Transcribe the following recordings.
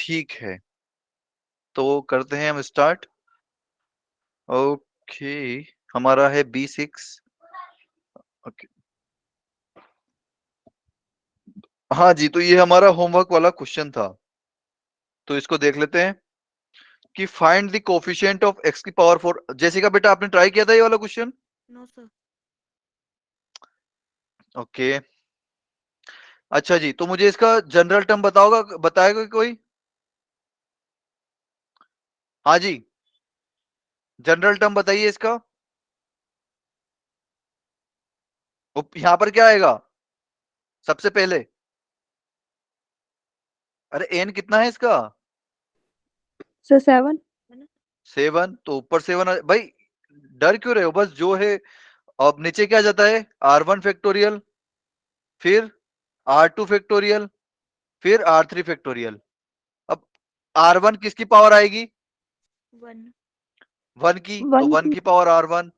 ठीक है, तो करते हैं हम स्टार्ट। ओके, हमारा है B6। ओके, हाँ जी, तो ये हमारा होमवर्क वाला क्वेश्चन था, तो इसको देख लेते हैं कि find the coefficient of x की पावर 4। जैसिका बेटा, आपने ट्राई किया था ये वाला क्वेश्चन? No sir. ओके, अच्छा जी, तो मुझे इसका जनरल टर्म बताएगा कोई? हाँ जी, जनरल टर्म बताइए इसका। यहाँ पर क्या आएगा सबसे पहले? अरे एन कितना है इसका? सर 7। 7, तो ऊपर 7 भाई, डर क्यों रहे हो? बस जो है, अब नीचे क्या जाता है? R1 फैक्टोरियल, फिर R2 फैक्टोरियल, फिर R3 फैक्टोरियल। अब R1 किसकी पावर आएगी? 1 1 की, तो 1 1 की की पावर R1।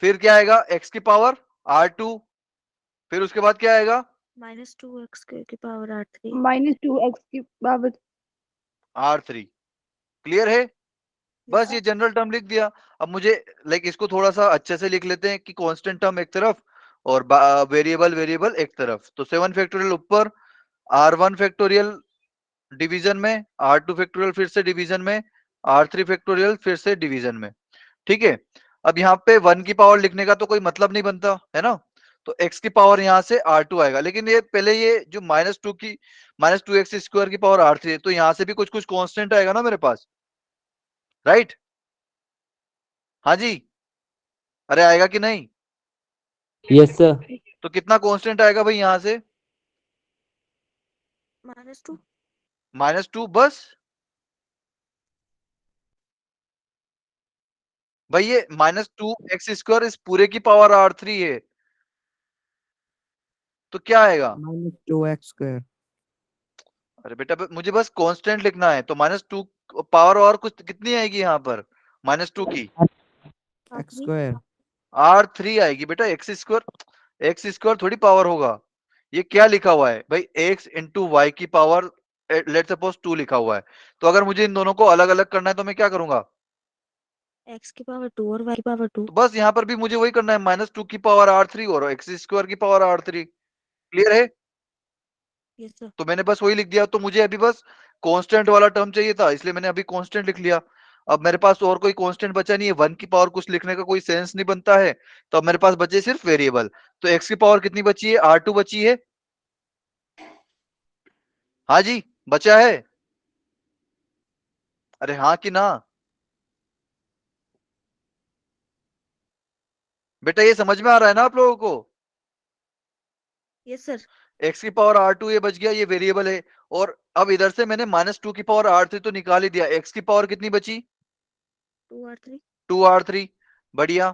फिर क्या आएगा? x की पावर R2। फिर उसके बाद क्या आएगा? -2x की पावर R3। -2x की पावर R3। क्लियर है? यस बस सर। ये जनरल टर्म लिख दिया। अब मुझे इसको थोड़ा सा अच्छे से लिख लेते हैं कि कांस्टेंट टर्म एक तरफ और वेरिएबल वेरिएबल एक तरफ। तो 7 फैक्टोरियल ऊपर, R1 फैक्टोरियल डिवीजन में, R2 फैक्टोरियल फिर से डिवीजन में, R3 फैक्टोरियल फिर से डिवीजन में। ठीक है, अब यहाँ पे 1 की पावर लिखने का तो कोई मतलब नहीं बनता है ना, तो x की पावर यहाँ से R2 आएगा। लेकिन ये पहले ये जो -2x² की पावर R3 है, तो यहाँ से भी कुछ कुछ कांस्टेंट आएगा ना मेरे पास, राइट? हाँ जी, अरे आएगा कि नहीं? Yes sir. तो कितना कांस्टेंट आएगा भाई यहाँ से? -2। -2 बस। भाई ये -2x² इस पूरे की पावर R3 है, तो क्या आएगा? -2x²। अरे बेटा, मुझे बस कांस्टेंट लिखना है, तो -2 पावर और कुछ कितनी आएगी यहाँ पर? -2 की x²। R3 आएगी बेटा। x² थोड़ी पावर होगा। ये क्या लिखा हुआ है भाई? x इंटू वाई की पावर लेट सपोज 2 लिखा हुआ है। तो अगर मुझे इन दोनों को अलग अलग करना है तो मैं क्या करूंगा? x की पावर 2 और y की पावर 2। तो बस यहाँ पर भी मुझे वही करना है, -2 की पावर R3 और x² की पावर R3। क्लियर है? Yes sir. तो मैंने बस वही लिख दिया। तो मुझे अभी बस कांस्टेंट वाला टर्म चाहिए था, इसलिए मैंने अभी कांस्टेंट लिख लिया। अब मेरे पास और कोई कांस्टेंट बचा नहीं है, 1 की पावर कुछ लिखने का कोई सेंस नहीं बनता है, तो अब मेरे पास बचे सिर्फ वेरिएबल। तो x की पावर कितनी बची है? R2 बची है। हाँ जी, बचा है। अरे हाँ कि ना? बेटा ये समझ में आ रहा है ना आप लोगों को? Yes sir. x की पावर R2 ये बच गया, ये वेरिएबल है। और अब इधर से मैंने -2 की पावर R3 तो निकाल ही दिया, x की पावर कितनी बची? 2 R3। 2R3। बढ़िया।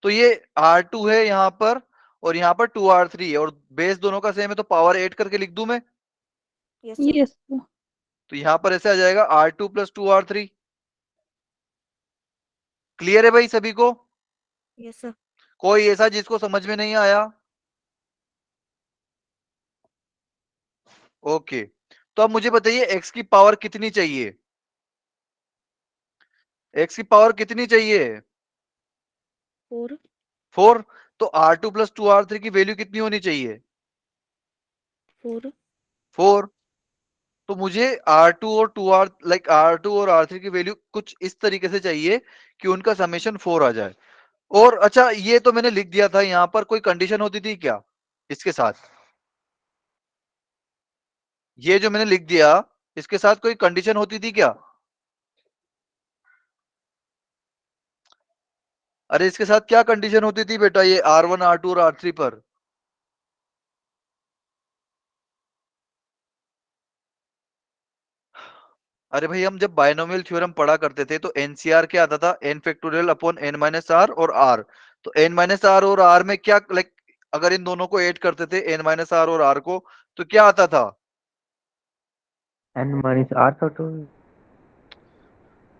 तो ये R2 है यहाँ पर, और यहाँ पर 2R3 है, और बेस दोनों का सेम है, तो पावर 8 करके लिख दूं मैं। Yes sir. यस तो यहाँ पर ऐसे आ जाएगा R2 + 2R3। क्लियर है भाई सभी को? Yes sir. कोई ऐसा जिसको समझ में नहीं आया? ओके, तो अब मुझे बताइए x की पावर कितनी चाहिए? x की पावर कितनी चाहिए? 4। 4। तो R2 + 2R3 की वैल्यू कितनी होनी चाहिए? 4। 4। तो मुझे R2 और 2R R2 और R3 की वैल्यू कुछ इस तरीके से चाहिए कि उनका समेशन 4 आ जाए। और अच्छा, ये तो मैंने लिख दिया था, यहाँ पर कोई कंडीशन होती थी क्या इसके साथ? ये जो मैंने लिख दिया, इसके साथ कोई कंडीशन होती थी क्या? अरे इसके साथ क्या कंडीशन होती थी बेटा, ये R1 R2 और R3 पर? अरे भाई, हम जब बायनोमियल थ्योरम पढ़ा करते थे तो एनसीआर क्या आता था? n factorial upon n minus R और r। तो n माइनस आर और r में क्या, अगर इन दोनों को ऐड करते थे, n माइनस आर और r को, तो क्या आता था? n-r⁻⁴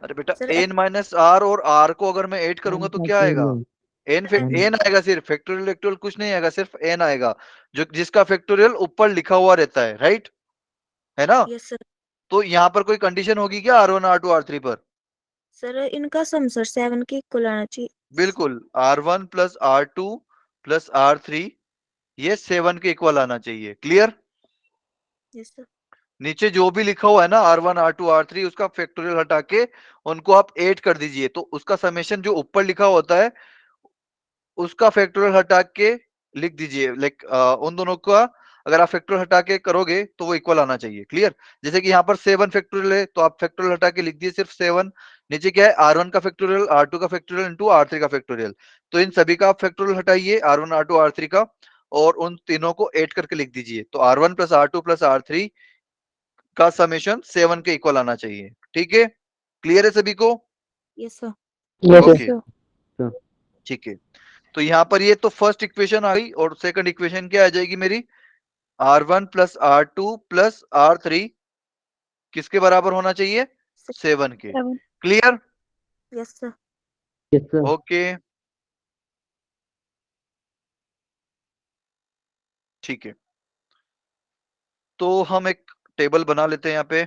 अरे बेटा, सर n माइनस आर और r को अगर मैं ऐड करूंगा तो क्या आएगा? n n। n आएगा, सिर्फ फैक्टोरियल फैक्टोरियल कुछ नहीं आएगा, सिर्फ n आएगा, जो जिसका फैक्टोरियल ऊपर लिखा हुआ रहता है, राइट? है ना? Yes sir. तो यहाँ पर कोई कंडीशन होगी क्या R1 R2 R3 पर? सर इनका सम सर 7 के इक्वल आना चाहिए। बिल्कुल, R1 plus R2 plus R3 ये 7 के इक्वल आना चाहिए। क्लियर? Yes sir. नीचे जो भी लिखा हुआ है ना R1 R2 R3 उसका फैक्टोरियल हटा के उनको आप 8 कर दीजिए, तो उसका समेशन जो ऊपर लिखा होता है उसका फैक्टोरियल हटा के लिख दीजिए। लाइक उन दोनों का अगर आप फैक्टोरियल हटा के करोगे तो वो इक्वल आना चाहिए। क्लियर? जैसे कि यहाँ पर 7 फैक्टोरियल है तो आप फैक्टोरियल हटा के लिख दिए सिर्फ 7। नीचे क्या है R1 का फैक्टोरियल, R2 का फैक्टोरियल इंटू R3 का फैक्टोरियल। तो इन सभी का आप फैक्टोरियल हटाइए R1 R2 R3 का और उन तीनों को 8 करके लिख दीजिए। तो R1 plus R2 plus R3 का समेशन 7 के इक्वल आना चाहिए। ठीक है? क्लियर है सभी को? Yes sir. Yes, okay, sir. ठीक है। तो यहाँ पर ये तो फर्स्ट इक्वेशन आ गई और सेकंड इक्वेशन क्या आ जाएगी मेरी? R1 plus R2 plus R3 किसके बराबर होना चाहिए? 7 के। 7. Clear? Yes sir. Yes, sir. Okay, ठीक है। तो हम एक टेबल बना लेते हैं यहाँ पे।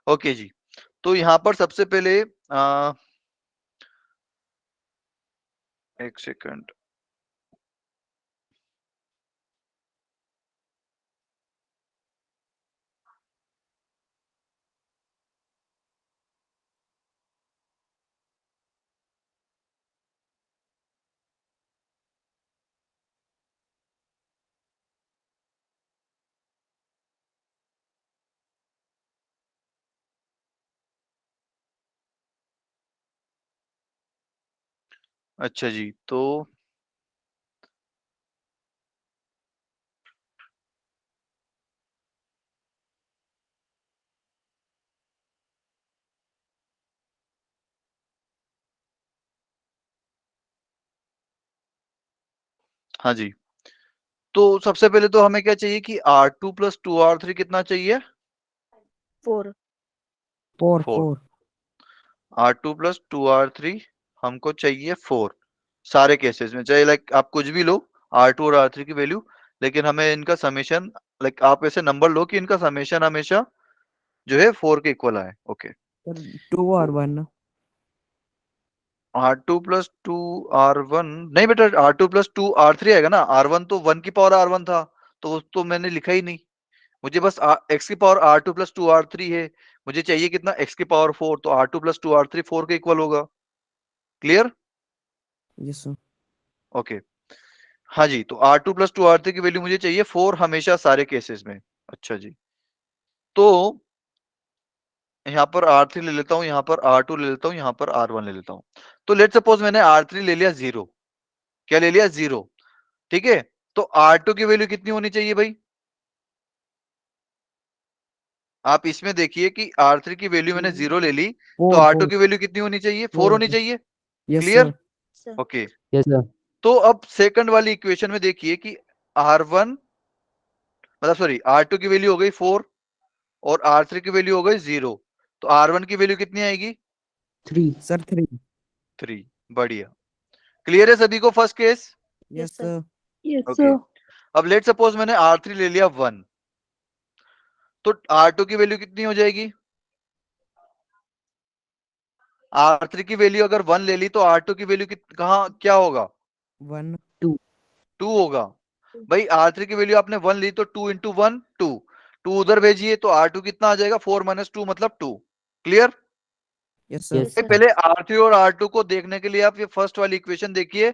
ओके जी, तो यहाँ पर सबसे पहले एक सेकंड। अच्छा जी, तो हाँ जी, तो सबसे पहले तो हमें क्या चाहिए कि R2 प्लस 2R3 कितना चाहिए? 4। 4, 4। 4. R2 प्लस 2R3 हमको चाहिए 4 सारे केसेस में, चाहे लाइक आप कुछ भी लो R2 और R3 की वैल्यू, लेकिन हमें इनका समेशन लाइक आप ऐसे नंबर लो कि इनका समेशन हमेशा जो है 4 के इक्वल आए। Okay, Sir, 2 or 1. R2 plus 2R1 नहीं बेटा, R2 प्लस 2R3 आएगा ना। R1 तो 1 की पावर R1 था, तो वो तो मैंने लिखा ही नहीं। मुझे बस x की पावर R2 प्लस 2R3 है। मुझे चाहिए कितना? x की पावर 4, तो R2 प्लस 2R3 4 के इक्वल होगा। क्लियर? Yes, sir. ओके, हाँ जी, तो R2 प्लस 2R3 की वैल्यू मुझे चाहिए 4 हमेशा सारे केसेस में। अच्छा जी, तो यहाँ पर R3 ले लेता हूँ, यहाँ पर R2 ले लेता हूँ, यहाँ पर R1 ले लेता हूँ। तो लेट सपोज मैंने R3 ले लिया 0। क्या ले लिया? 0। ठीक है, तो R2 की वैल्यू कितनी होनी चाहिए भाई? आप इसमें देखिए कि R3 की वैल्यू मैंने 0 ले ली, तो 4, R2 4. की वैल्यू कितनी होनी चाहिए? 4 4. होनी चाहिए। Yes, clear? sir. Sir. Okay, Yes, sir. तो अब सेकंड वाली इक्वेशन में देखिए कि R1 मतलब सॉरी R2 की वैल्यू हो गई 4 और R3 की वैल्यू हो गई 0, तो R1 की वैल्यू कितनी आएगी? 3. Sir, 3. 3। बढ़िया, क्लियर है सभी को first case? Yes, Yes, sir. sir. Yes, okay, sir. अब लेट सपोज मैंने R3 ले लिया 1, तो R2 की वैल्यू कितनी हो जाएगी? R3 की वैल्यू अगर 1 ले ली तो R2 की वैल्यू कहाँ क्या होगा? 1, 2. 2 होगा। भाई R3 की वैल्यू आपने 1 ली तो 2 इंटू 1 2, 2 उधर भेजिए तो R2 कितना आ जाएगा? 4 माइनस 2 मतलब 2। Clear? Yes, sir. Yes, sir. पहले R3 और R2 को देखने के लिए आप ये फर्स्ट वाली इक्वेशन देखिए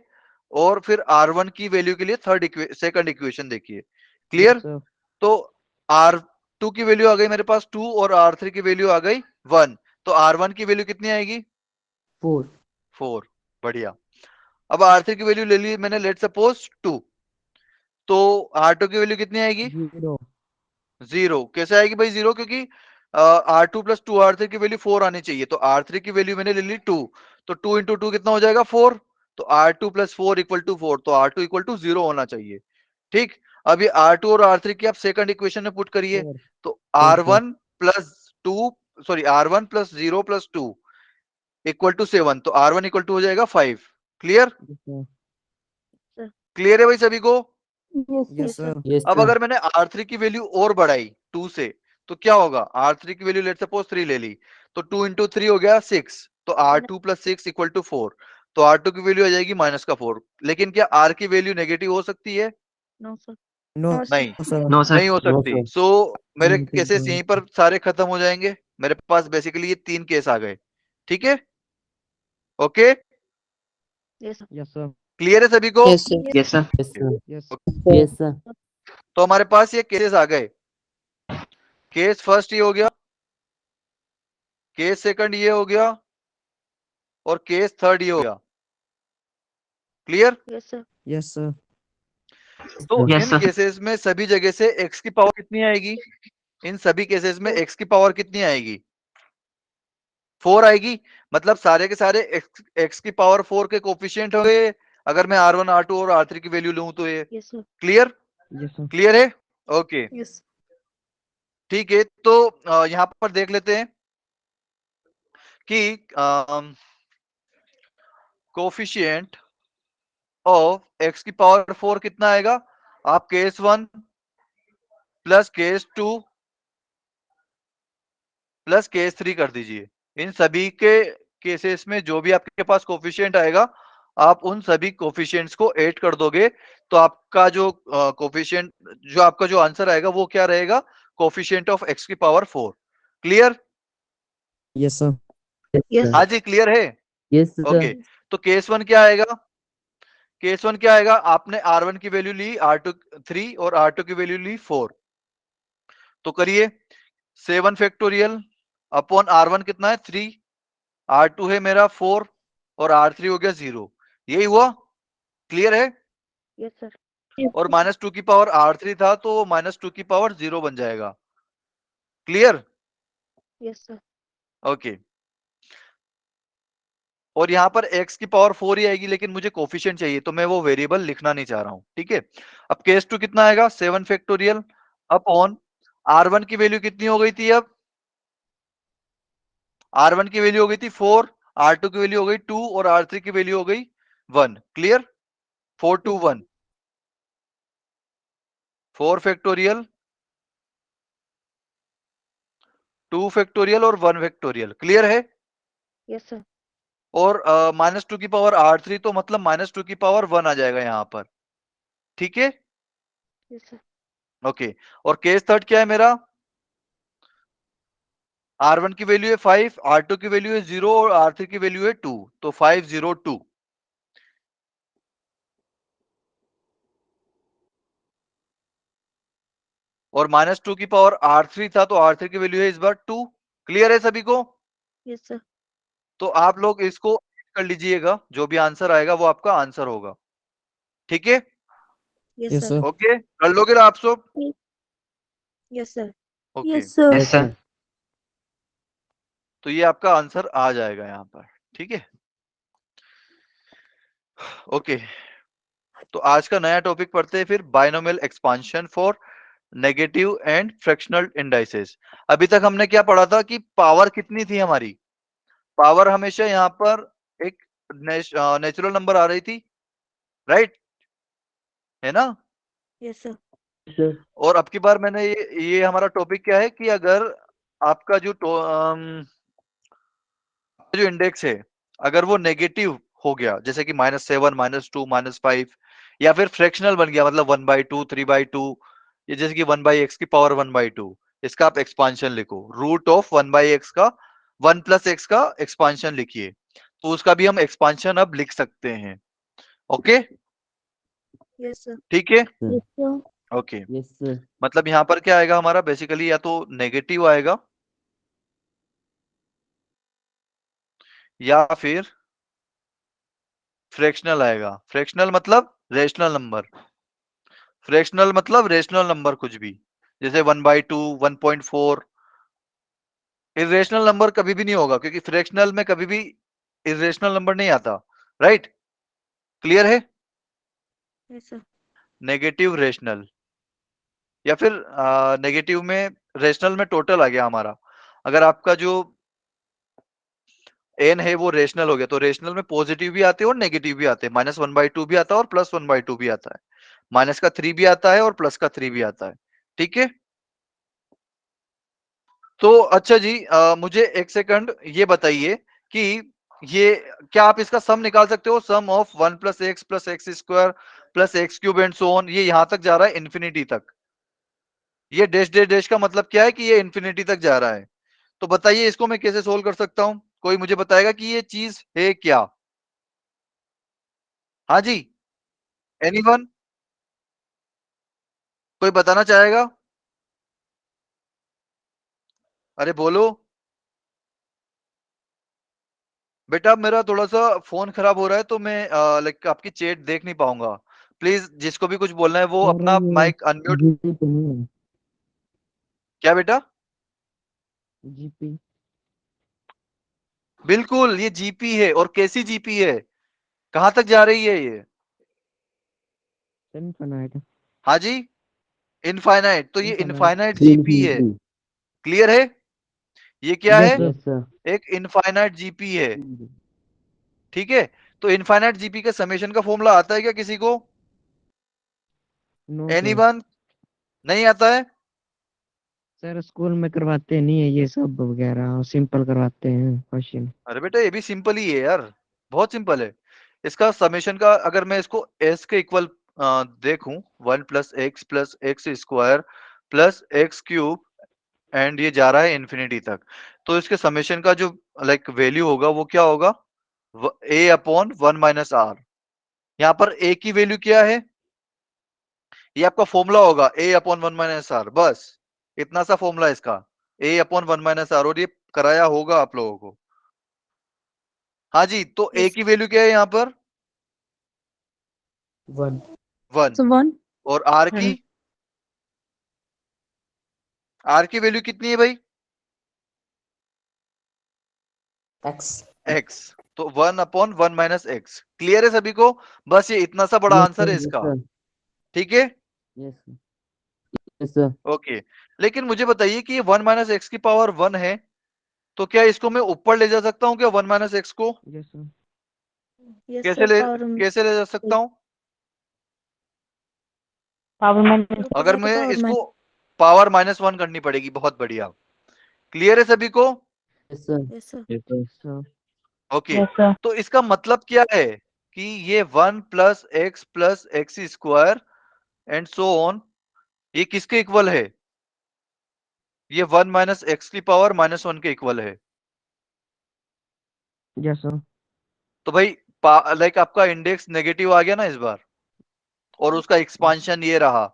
और फिर R1 की वैल्यू के लिए सेकंड इक्वेशन देखिए। क्लियर? Yes, sir. तो R2 की वैल्यू आ गई मेरे पास 2 और R3 की वैल्यू आ गई 1, तो R1 की वैल्यू कितनी आएगी? 4. 4। बढ़िया, अब R3 की वैल्यू ले ली मैंने लेट सपोज 2, तो R2 की वैल्यू कितनी आएगी? 0. 0। कैसे आएगी भाई 0? क्योंकि R2 प्लस 2R3 की वैल्यू 4 आनी चाहिए, तो R3 की वैल्यू मैंने ले ली 2, तो 2 इंटू 2 कितना हो जाएगा? 4, तो R2 प्लस 4 इक्वल टू 4, तो R2 इक्वल टू 0 होना चाहिए। ठीक, अब ये R2 और R3 की आप सेकंड इक्वेशन में पुट करिए, 4. तो 4, 4. R1 plus 2 sorry R1 plus 0 plus 2 equal to 7, तो R1 इक्वल टू हो जाएगा 5। क्लियर? Yes, sir. क्लियर है भाई सभी को? Yes, sir. Yes, अब sir. अगर मैंने R3 की वैल्यू और बढ़ाई 2 से, तो क्या होगा? R3 की वैल्यू लेट सपोज 3 ले ली, तो 2 इंटू 3 हो गया 6, तो R2 प्लस 6 इक्वल टू 4, तो R2 की वैल्यू आ जाएगी माइनस का 4। लेकिन क्या R की वैल्यू नेगेटिव हो सकती है? No sir. No, नहीं, sir. No, sir. नहीं हो No, सकती। sir. सो मेरे नहीं, केसेस बिल्कुल। यहीं पर सारे खत्म हो जाएंगे। मेरे पास बेसिकली ये 3 केस आ गए। ठीक है, okay, yes sir. Yes, sir. Clear है सभी को? Yes, sir. Yes, sir. Yes, sir. Yes. Yes, sir. तो हमारे पास ये केसेस आ गए। केस फर्स्ट ये हो गया, केस सेकंड ये हो गया, और केस थर्ड ये हो गया। Clear? Yes sir. Yes, sir. तो Yes, इन sir. केसेस में सभी जगह से x की पावर कितनी आएगी? इन सभी केसेस में x की पावर कितनी आएगी? 4 आएगी। मतलब सारे के सारे x की पावर 4 के कोफिशिएंट होंगे अगर मैं R1, R2 और R3 की वैल्यू लूं तो। ये yes sir. Clear? Yes, sir. Clear है? Okay, yes. ठीक है। तो यहां पर देख लेते हैं कि कोफिशिएंट ऑफ x की पावर 4 कितना आएगा? आप case 1 plus case 2 plus case 3 कर दीजिए। इन सभी के केसेस में जो भी आपके पास कोफिशिएंट आएगा, आप उन सभी कोफिशिएंट्स को ऐड कर दोगे, तो आपका जो कोफिशिएंट, जो आपका जो आंसर आएगा वो क्या रहेगा? कोफिशिएंट ऑफ x की power 4। Clear? Yes, sir. Yes हाँ जी, क्लियर है? Yes, sir. ओके, तो केस 1 क्या आएगा? केस 1 क्या आएगा? आपने R1 की वैल्यू ली R2 3 और R2 की वैल्यू ली 4, तो करिए 7 फैक्टोरियल अपॉन R1 कितना है 3, R2 है मेरा 4 और R3 हो गया 0। यही हुआ? क्लियर है? Yes sir. और -2 की पावर R3 था, तो -2 की पावर 0 बन जाएगा। क्लियर? Yes sir. ओके, और यहां पर x की पावर 4 ही आएगी, लेकिन मुझे कोफिशिएंट चाहिए, तो मैं वो वेरिएबल लिखना नहीं चाह रहा हूं। ठीक है, अब केस 2 कितना आएगा? 7 फैक्टोरियल अपॉन R1 की वैल्यू कितनी हो गई थी? अब R1 की वैल्यू हो गई थी 4, R2 की वैल्यू हो गई 2 और R3 की वैल्यू हो गई 1। क्लियर? 4 2 1, 4 फैक्टोरियल, 2 फैक्टोरियल और 1 फैक्टोरियल। क्लियर है? Yes sir. और -2 की पावर R3, तो मतलब -2 की पावर 1 आ जाएगा यहां पर। ठीक है, यस सर। ओके। और केस थर्ड क्या है मेरा? R1 की वैल्यू है 5, R2 की वैल्यू है 0 और R3 की वैल्यू है 2, तो 5 0 2। और -2 की पावर R3 था, तो R3 की वैल्यू है इस बार 2। क्लियर है सभी को? Yes sir. तो आप लोग इसको कर लीजिएगा, जो भी आंसर आएगा वो आपका आंसर होगा। ठीक है, yes Yes, sir. sir. Okay, कर लोगे ना आप सब? Yes sir. Okay, Yes, sir. Yes, sir. तो ये आपका आंसर आ जाएगा यहाँ पर। ठीक है, ओके। तो आज का नया टॉपिक पढ़ते हैं फिर, binomial expansion for negative and fractional indices. अभी तक हमने क्या पढ़ा था कि पावर कितनी थी हमारी? पावर हमेशा यहाँ पर एक नेचुरल नंबर आ रही थी, राइट? है ना? Yes sir. Sir. और अब की बार मैंने ये हमारा टॉपिक क्या है कि अगर आपका जो इंडेक्स है, अगर वो नेगेटिव हो गया, जैसे कि -7 -2 -5, या फिर फ्रैक्शनल बन गया, मतलब 1/2 3/2, ये जैसे कि 1/x की पावर 1/2, इसका आप एक्सपांशन लिखो। रूट ऑफ 1/x का 1 + x का एक्सपांशन लिखिए, तो उसका भी हम एक्सपांशन अब लिख सकते हैं। Okay, yes sir. ठीक है, Yes, sir. Okay. Yes, sir. मतलब यहाँ पर क्या आएगा हमारा? बेसिकली या तो नेगेटिव आएगा या फिर फ्रैक्शनल आएगा। फ्रैक्शनल मतलब रेशनल नंबर, फ्रैक्शनल मतलब रेशनल नंबर कुछ भी, जैसे 1/2 1.4। इरेशनल नंबर कभी भी नहीं होगा, क्योंकि फ्रैक्शनल में कभी भी इरेशनल नंबर नहीं आता, राइट? क्लियर है? Yes sir. नेगेटिव रेशनल, या फिर नेगेटिव में रेशनल में टोटल आ गया हमारा। अगर आपका जो एन है वो रेशनल हो गया, तो रेशनल में पॉजिटिव भी आते हैं और नेगेटिव भी आते हैं, -1/2 भी आता है और +1/2 भी आता है, -3 भी आता है और +3 भी आता है। ठीक है, तो अच्छा जी, मुझे एक सेकंड ये बताइए कि ये क्या आप इसका सम निकाल सकते हो, sum of 1 + x + x² + x³ and so on, ये यहां तक जा रहा है इन्फिनिटी तक, ये डैश डैश डैश का मतलब क्या है कि ये इन्फिनिटी तक जा रहा है। तो बताइए इसको मैं कैसे सोल्व कर सकता हूं, कोई मुझे बताएगा कि ये चीज है क्या? हाँ जी, एनीवन, कोई बताना चाहेगा? अरे बोलो बेटा, मेरा थोड़ा सा फोन खराब हो रहा है, तो मैं लाइक आपकी चैट देख नहीं पाऊंगा। प्लीज जिसको भी कुछ बोलना है वो सर अपना ये माइक अनम्यूट। जीपी तो नहीं है। क्या बेटा? जीपी बिल्कुल, ये जीपी है, और कैसी जीपी है, कहां तक जा रही है ये? इनफिनाइट हाँ जी, इनफाइनाइट, तो ये इनफिनाइट इनफाइनाइट जीपी है। क्लियर है? ये क्या यस है? सर। Yes sir. एक इनफाइनाइट जीपी है। ठीक है, तो इनफाइनाइट जीपी के समेशन का फॉर्मूला आता है क्या किसी को? No sir. एनीवन? नहीं आता है? सर स्कूल में करवाते नहीं है ये सब वगैरह, सिंपल करवाते हैं क्वेश्चन। अरे बेटा, ये भी सिंपल ही है यार, बहुत सिंपल है। इसका समेशन का अगर मैं इसको एस के इक्वल देखूं, 1 + x + x² + x³ एंड ये जा रहा है इन्फिनिटी तक, तो इसके समेशन का जो लाइक वैल्यू होगा वो क्या होगा? a/1 - r। यहाँ पर a की वैल्यू क्या है? ये आपका फॉर्मूला होगा a/1 - r, बस इतना सा फॉर्मूला है इसका, a/1 - r, और ये कराया होगा आप लोगों को। हाँ जी, तो a यस की वैल्यू क्या है यहाँ पर? 1 1। So 1. और r की? वन r की वैल्यू कितनी है भाई? एक्स। x। तो 1/1 - x। क्लियर है सभी को? बस ये इतना सा बड़ा यस आंसर सर। है यस इसका। सर। ठीक है, yes sir. Yes sir. Okay. लेकिन मुझे बताइए कि ये 1 - x की पावर 1 है, तो क्या इसको मैं ऊपर ले जा सकता हूँ क्या, 1 - x को? Yes sir. यस कैसे सर ले, पावर कैसे ले जा सकता हूँ? Power minus. अगर तो मैं पावर इसको पावर -1 करनी पड़ेगी, बहुत बढ़िया। क्लियर है सभी को? Yes sir. Yes sir yes sir. Sir okay, Yes, sir. तो इसका मतलब क्या है कि ये 1 + x + x² and so on, ये किसके इक्वल है? ये 1 - x की पावर -1 के इक्वल है। Yes sir. तो भाई लाइक आपका इंडेक्स नेगेटिव आ गया ना इस बार, और उसका एक्सपांशन ये रहा।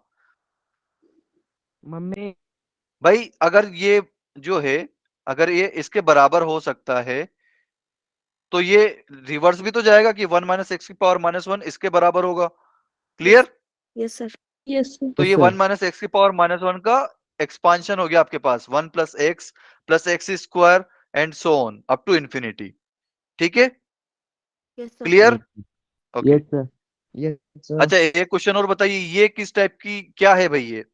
मम्मी भाई अगर ये जो है, अगर ये इसके बराबर हो सकता है, तो ये रिवर्स भी तो जाएगा कि 1 - x की पावर -1 इसके बराबर होगा। Clear? Yes sir Yes, sir. तो यस ये सर। 1 - x की पावर -1 का एक्सपांशन हो गया आपके पास, 1 + x + x² and so on up to infinity. ठीक है, yes sir clear? Okay. Yes sir. Yes sir. अच्छा, एक क्वेश्चन और बताइए, ये किस टाइप की क्या है भाई ये?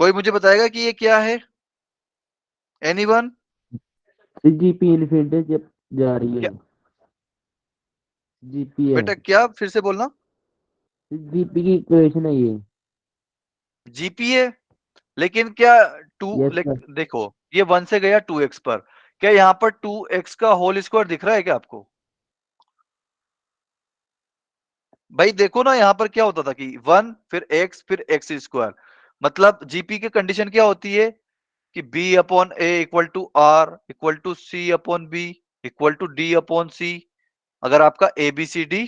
कोई मुझे बताएगा कि ये क्या है? एनीवन? जीपी इन्फिनिटी जब जा रही क्या है। जीपी है। बेटा, क्या फिर से बोलना? जीपी की इक्वेशन है ये। जीपी है, लेकिन क्या टू यस लाइक सर। देखो, ये 1 से गया 2x पर, क्या यहाँ पर 2x का होल स्क्वायर दिख रहा है क्या आपको? भाई देखो ना, यहाँ पर क्या होता था कि 1 फिर x फिर x², मतलब जीपी की कंडीशन क्या होती है कि b/a = r = c/b = d/c, अगर आपका ABCD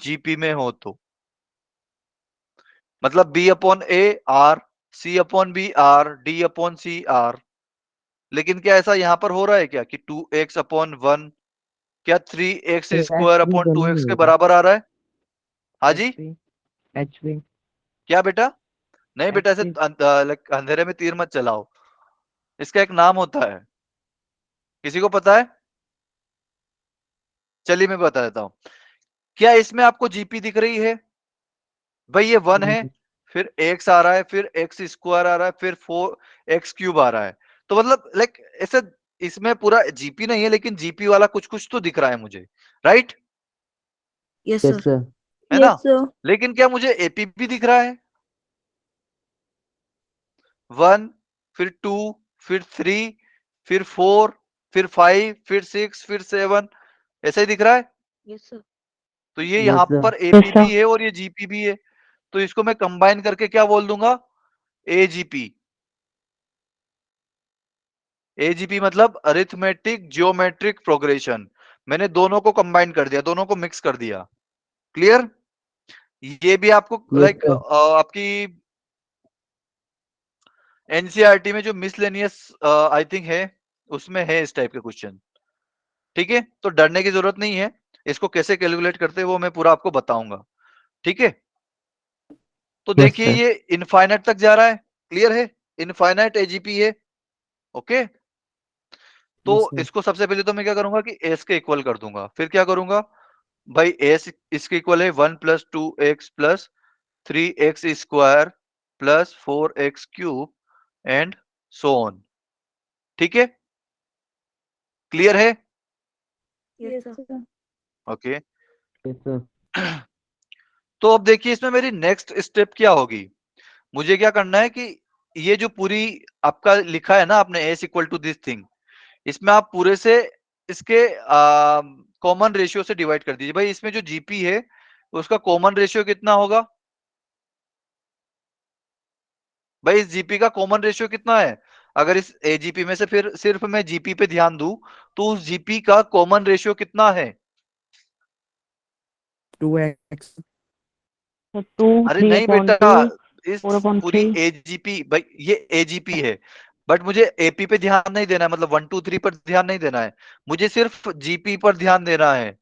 जीपी में हो तो, मतलब b/a r, c/b r, d/c r। लेकिन क्या ऐसा यहाँ पर हो रहा है क्या कि 2x/1 क्या 3x² एचपी अपॉन तो 2x नहीं के है। बराबर आ रहा है? हाँ जी, एचपी एचपी क्या बेटा? नहीं बेटा, ऐसे एचपी लाइक अंधेरे में तीर मत चलाओ, इसका एक नाम होता है, किसी को पता है? चलिए मैं बता देता हूँ। क्या इसमें आपको जीपी दिख रही है? भाई ये 1 है, फिर x आ रहा है, फिर x स्क्वायर आ रहा है, फिर 4x क्यूब आ रहा है। तो मतलब लाइक ऐसे इसमें पूरा जीपी नहीं है, लेकिन जीपी वाला कुछ कुछ तो दिख रहा है मुझे, right? Yes yes sir. Sir. है ना? Yes, sir. लेकिन क्या मुझे एपीपी दिख रहा है? 1, फिर 2, फिर 3, फिर 4, फिर 5, फिर 6, फिर 7, ऐसा ही दिख रहा है। Yes sir. तो ये यस यहाँ सर। पर एपी भी है और ये जीपी भी है, तो इसको मैं कंबाइन करके क्या बोल दूंगा? एजीपी। एजीपी मतलब अरिथमेटिक जियोमेट्रिक प्रोग्रेशन। मैंने दोनों को कंबाइन कर दिया, दोनों को मिक्स कर दिया। क्लियर? ये भी आपको यस लाइक सर। आपकी एनसीईआरटी में जो मिसलेनियस आई थिंक है, उसमें है इस टाइप के क्वेश्चन। ठीक है, तो डरने की जरूरत नहीं है। इसको कैसे कैलकुलेट करते हैं वो मैं पूरा आपको बताऊंगा। ठीक है, तो यस देखिए सर। ये इनफाइनाइट तक जा रहा है। क्लियर है? इनफाइनाइट एजीपी है। ओके, तो यस सर। इसको सबसे पहले तो मैं क्या करूंगा कि एस के इक्वल कर दूंगा। फिर क्या करूंगा भाई, एस इसके इक्वल है 1 + 2x + 3x square + 4x cube and so on. ठीक है, क्लियर है? Yes Yes, sir. sir. Okay. Yes sir. तो अब देखिए इसमें मेरी नेक्स्ट स्टेप क्या होगी। मुझे क्या करना है कि ये जो पूरी आपका लिखा है ना आपने S equal to this thing, इसमें आप पूरे से इसके कॉमन रेशियो से डिवाइड कर दीजिए। भाई इसमें जो जीपी है उसका कॉमन रेशियो कितना होगा? भाई इस जीपी का कॉमन रेशियो कितना है? अगर इस एजीपी में से फिर सिर्फ मैं जीपी पे ध्यान दूं तो उस जीपी का कॉमन रेशियो कितना है? 2x। अरे नहीं बेटा, इस पूरी एजीपी, भाई ये एजीपी है, बट मुझे एपी पे ध्यान नहीं देना है, मतलब 1 2 3 पर ध्यान नहीं देना है, मुझे सिर्फ जीपी पर ध्यान देना है।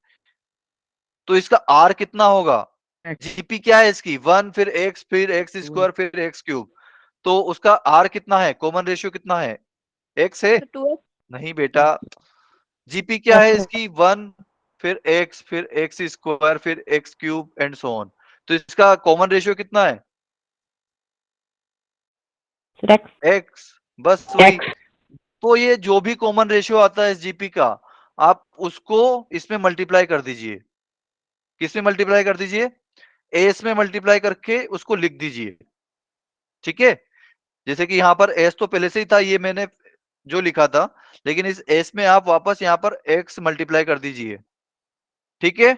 तो इसका आर कितना होगा? जीपी क्या है इसकी? 1, फिर एक्स, फिर एक्स स्क्वायर, फिर एक्स क्यूब। तो उसका आर कितना है? कॉमन रेशियो कितना है? एक्स है? So 2x. नहीं बेटा, जीपी क्या है इसकी? 1, फिर एक्स, फिर एक्स स्क्वायर, फिर X cube and so on. तो इसका कॉमन रेशियो कितना है? एक्स। बस वही। तो ये जो भी कॉमन रेशियो आता है इस जीपी का, आप उसको इसमें मल्टीप्लाई कर दीजिए। किसमें मल्टीप्लाई कर दीजिए? एस में मल्टीप्लाई करके उसको लिख दीजिए। ठीक है, जैसे कि यहाँ पर एस तो पहले से ही था, ये मैंने जो लिखा था, लेकिन इस एस में आप वापस यहाँ पर एक्स मल्टीप्लाई कर दीजिए। ठीक है,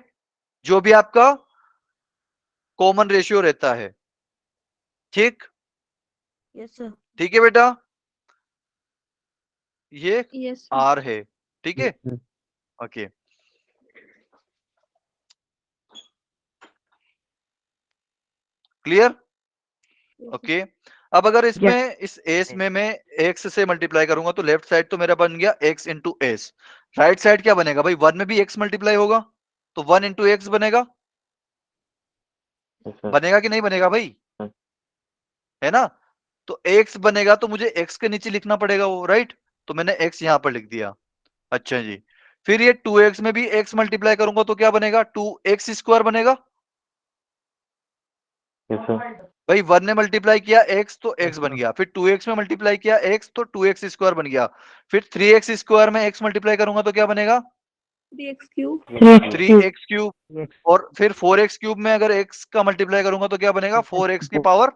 जो भी आपका कॉमन रेशियो रहता है। ठीक, यस सर। ठीक है बेटा, ये Yes, sir. आर है। ठीक है, ओके। क्लियर? ओके। अब अगर इसमें इस एस में मैं एक्स से मल्टीप्लाई करूंगा तो लेफ्ट साइड तो मेरा बन गया x into S. Right side क्या बनेगा भाई? 1 में भी एक्स मल्टीप्लाई होगा तो 1 इंटू एक्स बनेगा। बनेगा कि नहीं बनेगा भाई? है ना? तो एक्स बनेगा तो मुझे एक्स के नीचे लिखना पड़ेगा वो, राइट? तो मैंने एक्स यहां पर लिख दिया। अच्छा जी, फिर ये 2x में भी एक्स मल्टीप्लाई करूंगा तो क्या बनेगा? 2x स्क्वायर बनेगा। भाई 1 ने मल्टीप्लाई किया x तो x बन गया, फिर 2x में मल्टीप्लाई किया x तो 2x स्क्वायर बन गया, फिर 3x स्क्वायर में x मल्टीप्लाई करूंगा तो क्या बनेगा? 3x cube. 3x cube. और फिर 4x क्यूब में अगर x का मल्टीप्लाई करूंगा तो क्या बनेगा? 4x की पावर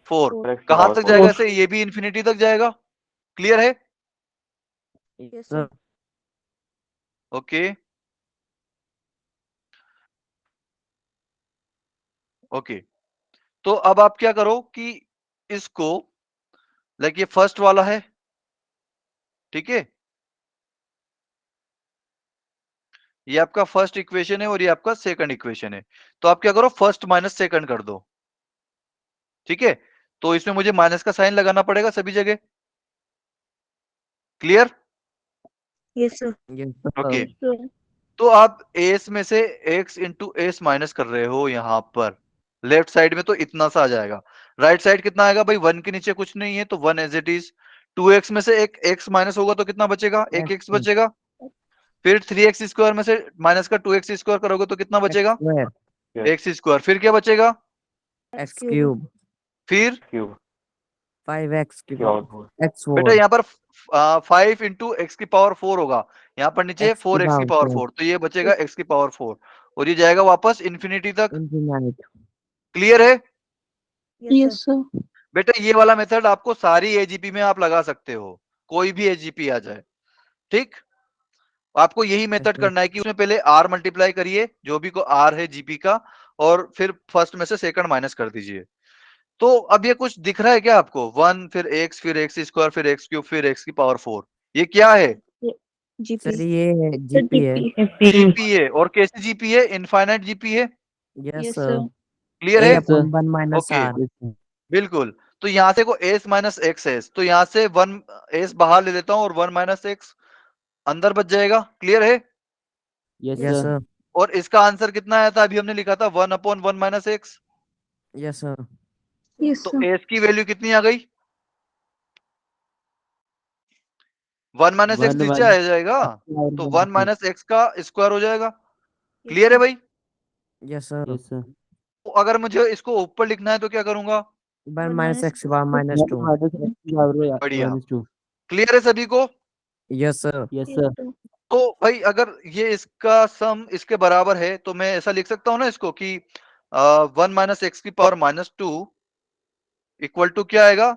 4। कहां तक जाएगा ऐसे? ये भी इंफिनिटी तक जाएगा। क्लियर है? Yes sir. Okay, okay. तो अब आप क्या करो कि इसको, लाइक ये फर्स्ट वाला है, ठीक है, ये आपका फर्स्ट इक्वेशन है और ये आपका सेकंड इक्वेशन है। तो आप क्या करो, फर्स्ट माइनस सेकंड कर दो। ठीक है, तो इसमें मुझे माइनस का साइन लगाना पड़ेगा सभी जगह। Clear? Yes sir. Okay, Yes, sir. तो आप एस में से एक्स इंटू एस माइनस कर रहे हो यहां पर लेफ्ट साइड में, तो इतना सा आ जाएगा। राइट साइड कितना आएगा भाई? 1 के नीचे कुछ नहीं है तो 1 एज इट इज। 2x में से एक x माइनस होगा तो कितना बचेगा? एक x बचेगा। फिर 3x स्क्वायर में से माइनस का 2x स्क्वायर करोगे तो कितना बचेगा? x square. फिर क्या बचेगा? X cube. फिर क्यूब 5x की क्यूब पावर x बेटा 4 यहाँ पर 5 इंटू एक्स की पावर 4 होगा, यहाँ पर नीचे x की 4 एक्स की पावर पावर 4, तो ये बचेगा एक्स की पावर 4 और ये जाएगा वापस इन्फिनिटी तक। इनफिनिट। क्लियर है Yes, sir. बेटा? ये वाला मेथड आपको सारी एजीपी में आप लगा सकते हो, कोई भी एजीपी आ जाए, ठीक। आपको यही मेथड sir. करना है कि उसमें पहले आर मल्टीप्लाई करिए, जो भी को आर है जीपी का, और फिर फर्स्ट में से सेकंड माइनस कर दीजिए। तो अब ये कुछ दिख रहा है क्या आपको? 1 फिर एक्स स्क्वायर फिर एक्स क्यूब फिर एक्स की पावर 4, ये क्या है? जीपी। सर ये है Sir, जीपी है। GP. जीपी है। और कैसी जीपी है? इनफाइनाइट जीपी है। Yes Yes, sir. sir. Clear a है? Upon 1 minus okay R. बिल्कुल। तो यहां से को एस माइनस एक्स एस, तो यहां से 1 एस बाहर ले लेता हूं और 1 माइनस एक्स अंदर बच जाएगा। क्लियर है? Yes yes sir sir. और इसका आंसर कितना आया था? अभी हमने लिखा था 1 upon 1 minus x. Yes sir. Yes, तो sir. एस की वैल्यू कितनी आ गई? 1 माइनस एक्स 1 नीचे आ जाएगा, तो 1 माइनस एक्स का स्क्वायर हो जाएगा। क्लियर है भाई? Yes sir. यस सर तो अगर मुझे इसको ऊपर लिखना है तो क्या करूंगा? 1 माइनस x बार माइनस 2। बढ़िया। -2 क्लियर है सभी को? Yes sir. Yes Yes, sir sir. तो भाई अगर ये इसका सम इसके बराबर है तो मैं ऐसा लिख सकता हूँ ना इसको कि 1 माइनस एक्स की पावर माइनस 2 इक्वल टू क्या आएगा?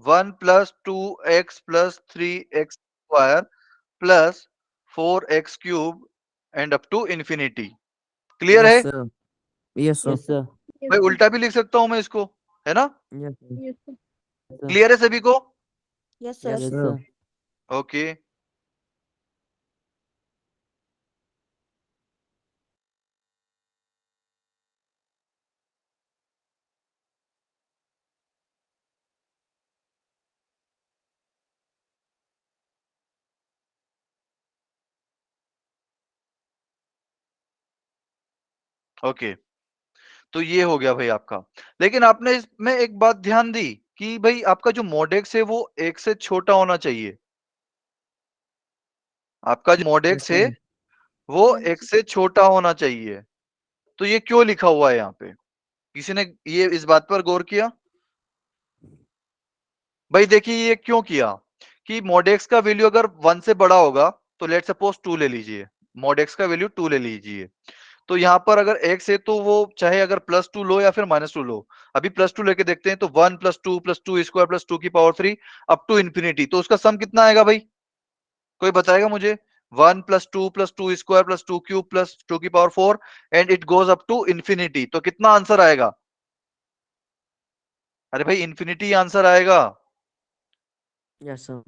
1 plus 2x plus 3x square plus 4x cube and up to infinity. Clear yes है? Sir. Yes sir. Yes sir Yes, भाई sir. उल्टा भी लिख सकता हूं मैं इसको, है ना? Yes sir. Yes, sir. Clear है सभी को? Yes yes yes sir. Sir okay okay तो ये हो गया भाई आपका। लेकिन आपने इसमें एक बात ध्यान दी कि भाई आपका जो मोडेक्स है वो एक से छोटा होना चाहिए। आपका जो यस मोडेक्स है सर। वो हाँ एक जी. से छोटा होना चाहिए। तो ये क्यों लिखा हुआ है यहाँ पे? किसी ने ये इस बात पर गौर किया? भाई देखिए ये क्यों किया कि मोडेक्स का वैल्यू अगर 1 से बड़ा होगा तो लेट सपोज 2 ले लीजिए, मोडेक्स का वैल्यू 2 ले लीजिए। तो यहाँ पर अगर x है तो वो चाहे अगर +2 लो या फिर -2 लो। अभी +2 लेके देखते हैं तो 1 + 2 स्क्वायर प्लस 2 की पावर 3 अप टू इंफिनिटी, तो उसका सम कितना आएगा भाई? कोई बताएगा मुझे? 1 + 2 स्क्वायर प्लस 2 क्यूब प्लस 2 की power 4 and it goes up to infinity, तो कितना आंसर आएगा? अरे भाई इंफिनिटी आंसर आएगा यस सर।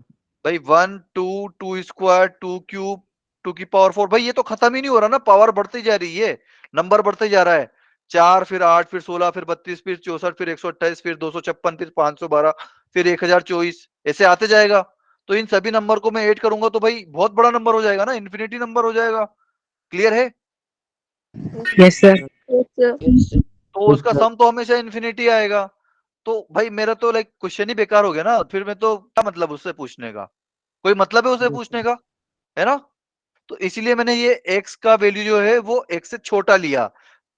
भाई। 1 2 स्क्वायर 2 क्यूब 2 की पावर 4, भाई ये तो खत्म ही नहीं हो रहा ना, पावर बढ़ती जा रही है, नंबर बढ़ते जा रहा है। 4 फिर 8 फिर 16 फिर 32 फिर 64 फिर 128 फिर 256 फिर 512 फिर 1024, ऐसे आते जाएगा। तो इन सभी नंबर को मैं ऐड करूंगा तो भाई बहुत बड़ा नंबर हो जाएगा ना, इन्फिनिटी नंबर हो जाएगा। क्लियर है? Yes, sir. Yes, sir. तो उसका सम तो हमेशा इन्फिनिटी आएगा। तो भाई मेरा तो लाइक क्वेश्चन ही बेकार हो गया ना, फिर मैं तो क्या मतलब उससे पूछने का? कोई मतलब है उसे पूछने का? है ना? तो इसीलिए मैंने ये x का वैल्यू जो है वो x से छोटा लिया।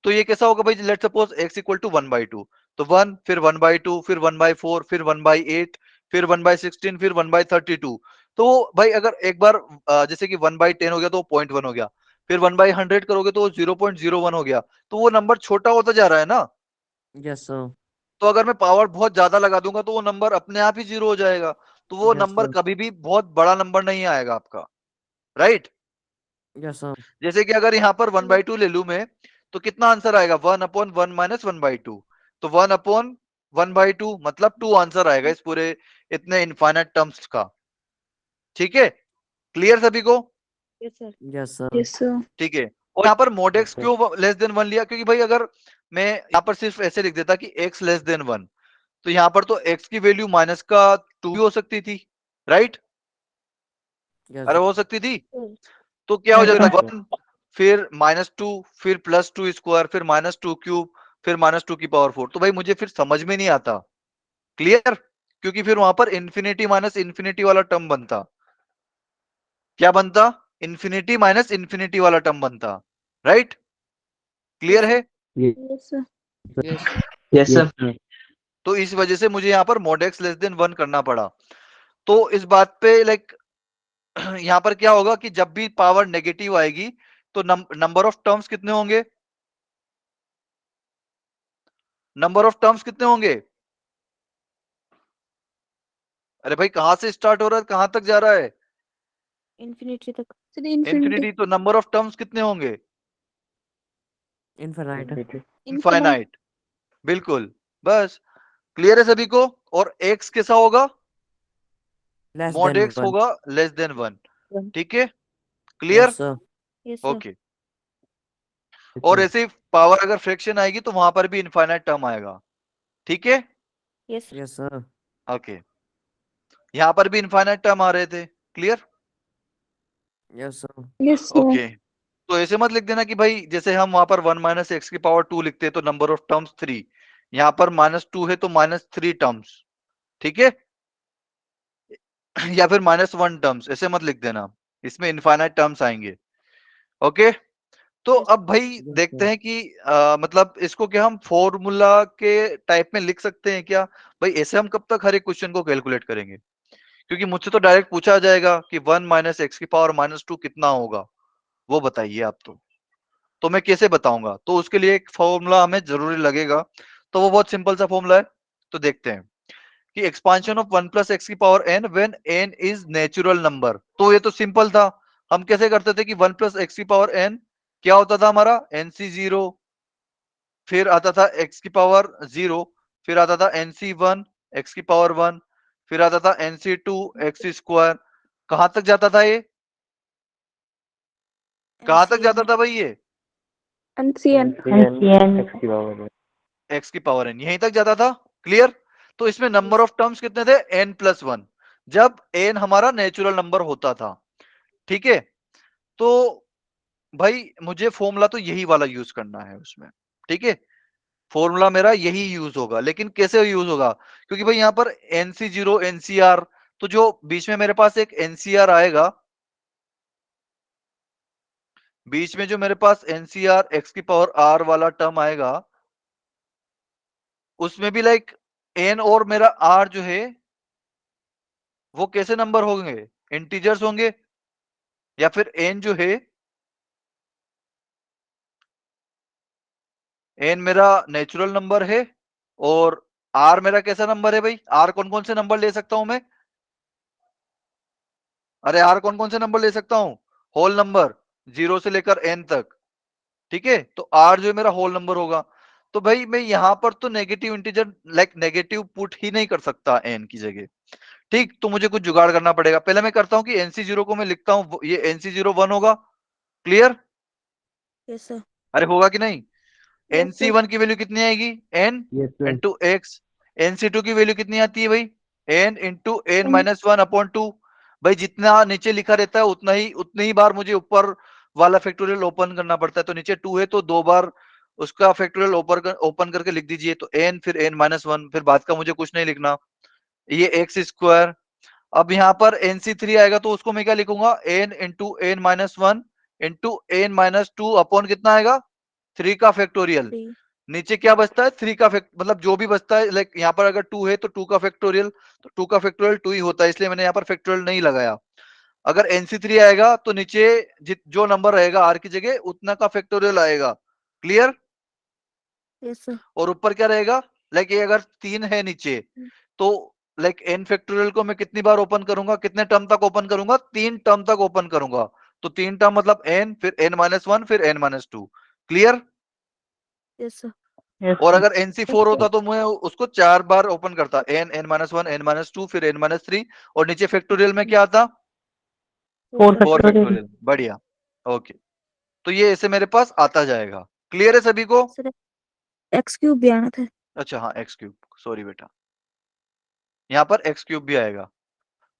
तो ये कैसा होगा भाई? Let suppose x equal to 1/2, तो 1 फिर 1/2 फिर 1/4 फिर 1/8 फिर 1/16 फिर 1/32। तो भाई अगर एक बार जैसे कि 1/10 हो गया तो 0.1 हो गया, फिर 1/100 करोगे तो 0.01 हो गया, तो वो नंबर छोटा होता जा रहा है ना। Yes sir. तो अगर मैं पावर बहुत ज्यादा लगा दूंगा तो वो नंबर अपने आप ही 0 हो जाएगा, तो वो यस नंबर सर। कभी भी बहुत बड़ा नंबर नहीं आएगा आपका, राइट? Yes sir. जैसे कि अगर यहाँ पर 1/2 ले लू मैं, तो कितना आंसर आएगा? 1/1 माइनस 1/2, तो 1/1/2 मतलब 2 आंसर आएगा इस पूरे इतने इनफाइनाइट टर्म्स का। ठीक है? क्लियर सभी को? Yes sir. Yes sir. Yes, sir. ठीक है। और यहाँ पर मोडेक्स क्यों लेस देन 1 लिया? क्योंकि भाई अगर मैं यहाँ पर सिर्फ ऐसे लिख देता कि x लेस देन 1, तो यहाँ पर तो x की वैल्यू माइनस का 2 भी हो सकती थी, राइट? यस अरे हो सकती थी। हम्म। तो क्या हो Yes, जाता? sir. 1 फिर -2 फिर +2 स्क्वायर फिर -2 क्यूब फिर -2 की पावर 4, तो भाई मुझे फिर समझ में नहीं आता। क्लियर? क्योंकि फिर वहां पर इंफिनिटी माइनस इंफिनिटी वाला टर्म बनता। क्या बनता? इंफिनिटी माइनस इंफिनिटी वाला टर्म बनता, राइट? क्लियर है? Yes, sir. Yes sir yes तो इस वजह से मुझे यहाँ पर mod x लेस देन 1 करना पड़ा। तो इस बात पे लाइक यहाँ पर क्या होगा कि जब भी पावर नेगेटिव आएगी तो नंबर ऑफ टर्म्स कितने होंगे, नंबर ऑफ टर्म्स कितने होंगे? अरे भाई कहां से स्टार्ट हो रहा है कहां तक जा रहा है? इन्फिनिटी तक। इंफिनिटी। तो नंबर ऑफ टर्म्स कितने होंगे? इनफाइनाइट। इनफाइनाइट। बिल्कुल। बस क्लियर है सभी को। और x कैसा होगा? Less mod than x 1। होगा लेस देन 1। One. ठीक है, क्लियर? Yes sir. Yes sir. Okay. और ऐसे पावर अगर फ्रैक्शन आएगी तो वहां पर भी इनफाइनाइट टर्म आएगा। ठीक है, yes sir. Yes sir. Okay. यहां पर भी इनफाइनाइट टर्म आ रहे थे। Clear? Yes sir. Yes, sir. Okay. तो ऐसे मत लिख देना कि भाई जैसे हम वहां पर 1 माइनस एक्स की पावर 2 लिखते हैं तो नंबर ऑफ टर्म्स 3, यहां पर -2 है तो -3 टर्म्स। ठीक है, या फिर -1 टर्म्स, ऐसे मत लिख देना, इसमें इनफाइनाइट टर्म्स आएंगे। ओके। तो Yes. अब भाई देखते हैं कि मतलब इसको क्या हम फॉर्मूला के टाइप में लिख सकते हैं क्या? भाई ऐसे हम कब तक हर एक क्वेश्चन को कैलकुलेट करेंगे? क्योंकि मुझसे तो डायरेक्ट पूछा जाएगा कि 1 माइनस एक्स की पावर -2 कितना होगा, वो बताइए आप। तो मैं कैसे बताऊंगा? तो उसके लिए एक फॉर्मूला हमें जरूरी लगेगा। तो वो बहुत सिंपल सा फॉर्मूला है। तो देखते हैं कि एक्सपांशन ऑफ 1 प्लस एक्स की power n when n is natural number. तो ये तो सिंपल था। हम कैसे करते थे कि 1 प्लस एक्स की पावर n क्या होता था हमारा? nc0, फिर आता था x की पावर 0, फिर आता था nc1 x की पावर 1, फिर आता था nc2 x स्क्वायर। कहां तक जाता था ये? कहां तक जाता था भाई ये? Ancient. x की पावर n यहीं तक जाता था। क्लियर? तो इसमें नंबर ऑफ टर्म्स कितने थे? n+1, जब n हमारा नेचुरल नंबर होता था। ठीक है, तो भाई मुझे फॉर्मूला तो यही वाला यूज करना है उसमें। ठीक है, फॉर्मूला मेरा यही यूज होगा, लेकिन कैसे यूज होगा? क्योंकि भाई यहाँ पर nc0 ncr, तो जो बीच में मेरे पास एक ncr आएगा, बीच में जो मेरे पास ncr x की पावर r वाला टर्म आएगा, उसमें भी लाइक n और मेरा r जो है वो कैसे नंबर होंगे? इंटीजर्स होंगे, या फिर n जो है, n मेरा नेचुरल नंबर है, और r मेरा कैसा नंबर है भाई? r कौन कौन से नंबर ले सकता हूं मैं? अरे r कौन कौन से नंबर ले सकता हूं? होल नंबर, 0 से लेकर n तक। ठीक है, तो r जो है मेरा होल नंबर होगा। तो भाई मैं यहां पर तो negative integer like negative put ही नहीं कर सकता n की जगह। ठीक, तो मुझे कुछ जुगाड़ करना पड़ेगा। पहले मैं करता हूं कि nc0 को मैं लिखता हूं, ये nc0 1 होगा। क्लियर? Yes sir. अरे होगा कि नहीं? Yes, sir. nc1 की वैल्यू कितनी आएगी? n yes sir. Into x. nc2 की वैल्यू कितनी आती है भाई? n into n minus 1/2। भाई जितना नीचे लिखा रहता है उतनी ही बार मुझे ऊपर वाला फैक्टोरियल ओपन करना पड़ता है। तो नीचे 2 है तो 2 बार उसका फैक्टोरियल ओपन करके लिख दीजिए। तो n फिर n-1, फिर बाद का मुझे कुछ नहीं लिखना, ये एक्स स्क्वायर। अब यहाँ पर nc3 आएगा तो उसको मैं क्या लिखूंगा? n into n-1 into n-2 upon कितना आएगा? 3 का फैक्टोरियल। 3. नीचे क्या बचता है? 3 का फैक्ट, मतलब जो भी बचता है, लाइक यहाँ पर अगर 2 है तो 2 का फैक्टोरियल, तो 2 का फैक्टोरियल 2 ही होता है, इसलिए मैंने यहाँ पर फैक्टोरियल नहीं लगाया। अगर nc3 आएगा तो नीचे जो नंबर रहेगा r की जगह उतना का फैक्टोरियल आएगा। क्लियर? Yes, sir. और ऊपर क्या रहेगा? लाइक ये अगर 3 है नीचे, तो लाइक n फैक्टोरियल को मैं कितनी बार ओपन करूंगा? कितने टर्म तक ओपन करूंगा? 3 टर्म तक ओपन करूंगा। तो 3 टर्म मतलब n, फिर n-1, फिर n-2। क्लियर? Yes, sir. और अगर nc4 होता तो मैं उसको 4 बार ओपन करता, n, n-1, n-2, फिर n-3, और नीचे फैक्टोरियल में क्या आता? 4 4 फैक्टोरियल। बढ़िया, ओके। तो ये ऐसे मेरे पास आता जाएगा। क्लियर है सभी को? सर एक्स क्यूब भी आना था। अच्छा हाँ, एक्स क्यूब, सॉरी बेटा, यहाँ पर एक्स क्यूब भी आएगा।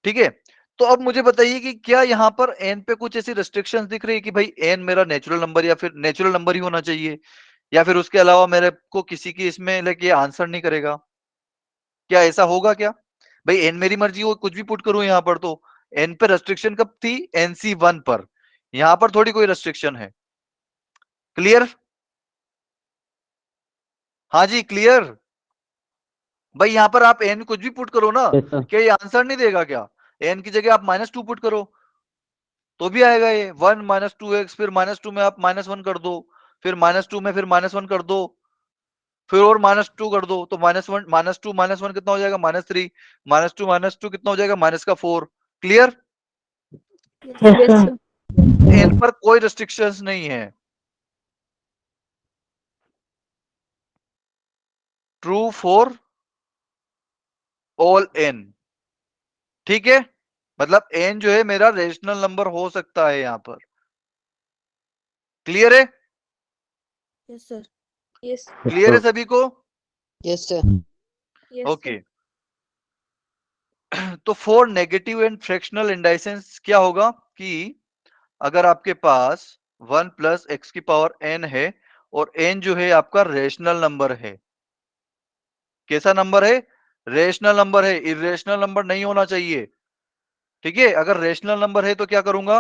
ठीक है, तो अब मुझे बताइए कि क्या यहाँ पर n पे कुछ ऐसी रेस्ट्रिक्शंस दिख रही है कि भाई n मेरा नेचुरल नंबर या फिर नेचुरल नंबर ही होना चाहिए, या फिर उसके अलावा मेरे को किसी की इसमें लाइक ये आंसर नहीं करेगा? क्या ऐसा होगा क्या? भाई n मेरी मर्जी हो, कुछ भी पुट करूं यहाँ पर। तो n पे रेस्ट्रिक्शन कब थी? nc1 पर। यहाँ पर थोड़ी कोई रेस्ट्रिक्शन है। क्लियर? हाँ जी, क्लियर। भाई यहाँ पर आप n कुछ भी पुट करो ना, Yes, sir. क्या ये आंसर नहीं देगा क्या? n की जगह आप -2 पुट करो तो भी आएगा ये 1 - 2x, फिर -2 में आप -1 कर दो, फिर -2 में फिर -1 कर दो, फिर और -2 कर दो, तो -1 -2 -1 कितना हो जाएगा? -3, -2 कितना हो जाएगा? -4। Clear? Yes, Yes, sir. n पर कोई रिस्ट्रिक्शंस नहीं है। True for all n। ठीक है, मतलब n जो है मेरा रेशनल नंबर हो सकता है यहां पर। क्लियर है? yes, sir. Yes. क्लियर है सभी को? Yes sir. Yes, okay. तो for negative and fractional indices क्या होगा कि अगर आपके पास 1 प्लस एक्स की पावर n है और n जो है आपका रेशनल नंबर है। कैसा नंबर है? रेशनल नंबर है, इरेशनल नंबर नहीं होना चाहिए। ठीक है, अगर रेशनल नंबर है तो क्या करूंगा?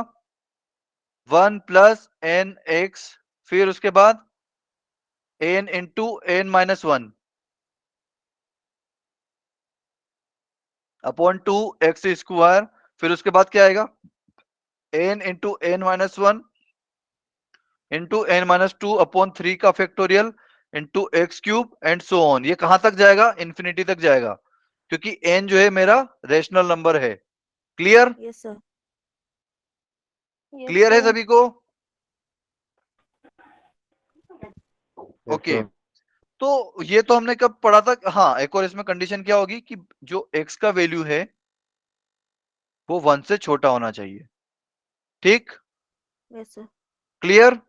1 प्लस एन एक्स, फिर उसके बाद n into n minus 1 upon 2 X square, फिर उसके बाद क्या आएगा? n into n minus 1 into n minus 2 upon 3 का factorial into X cube and so on. ये कहां तक जाएगा? इंफिनिटी तक जाएगा, क्योंकि n जो है मेरा रेशनल नंबर है। Clear? Yes, sir. Yes, clear है sir. सभी को? Yes, okay. sir. तो ये तो हमने कब पढ़ा था? हाँ, एक और इसमें कंडीशन क्या होगी कि जो x का वैल्यू है वो 1 से छोटा होना चाहिए। ठीक? Yes, sir. क्लियर?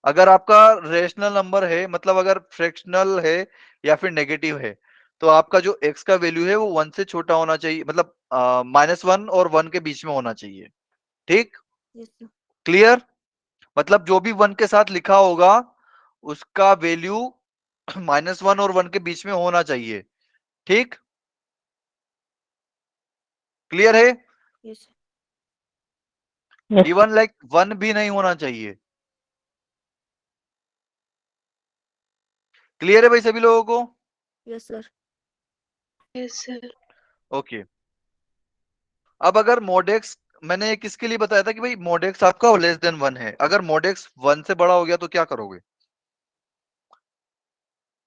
अगर आपका रेशनल नंबर है, मतलब अगर फ्रैक्शनल है या फिर नेगेटिव है, तो आपका जो x का वैल्यू है वो 1 से छोटा होना चाहिए, मतलब -1 और 1 के बीच में होना चाहिए। ठीक? Yes, sir. क्लियर? मतलब जो भी 1 के साथ लिखा होगा उसका वैल्यू -1 और 1 के बीच में होना चाहिए। ठीक? क्लियर है? Yes, sir. इवन लाइक 1 भी नहीं होना चाहिए। क्लियर है भाई सभी लोगों को? Yes, sir. Yes, sir. Okay. अब अगर मोडेक्स, मैंने ये किसके लिए बताया था कि भाई मोडेक्स आपका लेस देन 1 है, अगर मोडेक्स 1 से बड़ा हो गया तो क्या करोगे?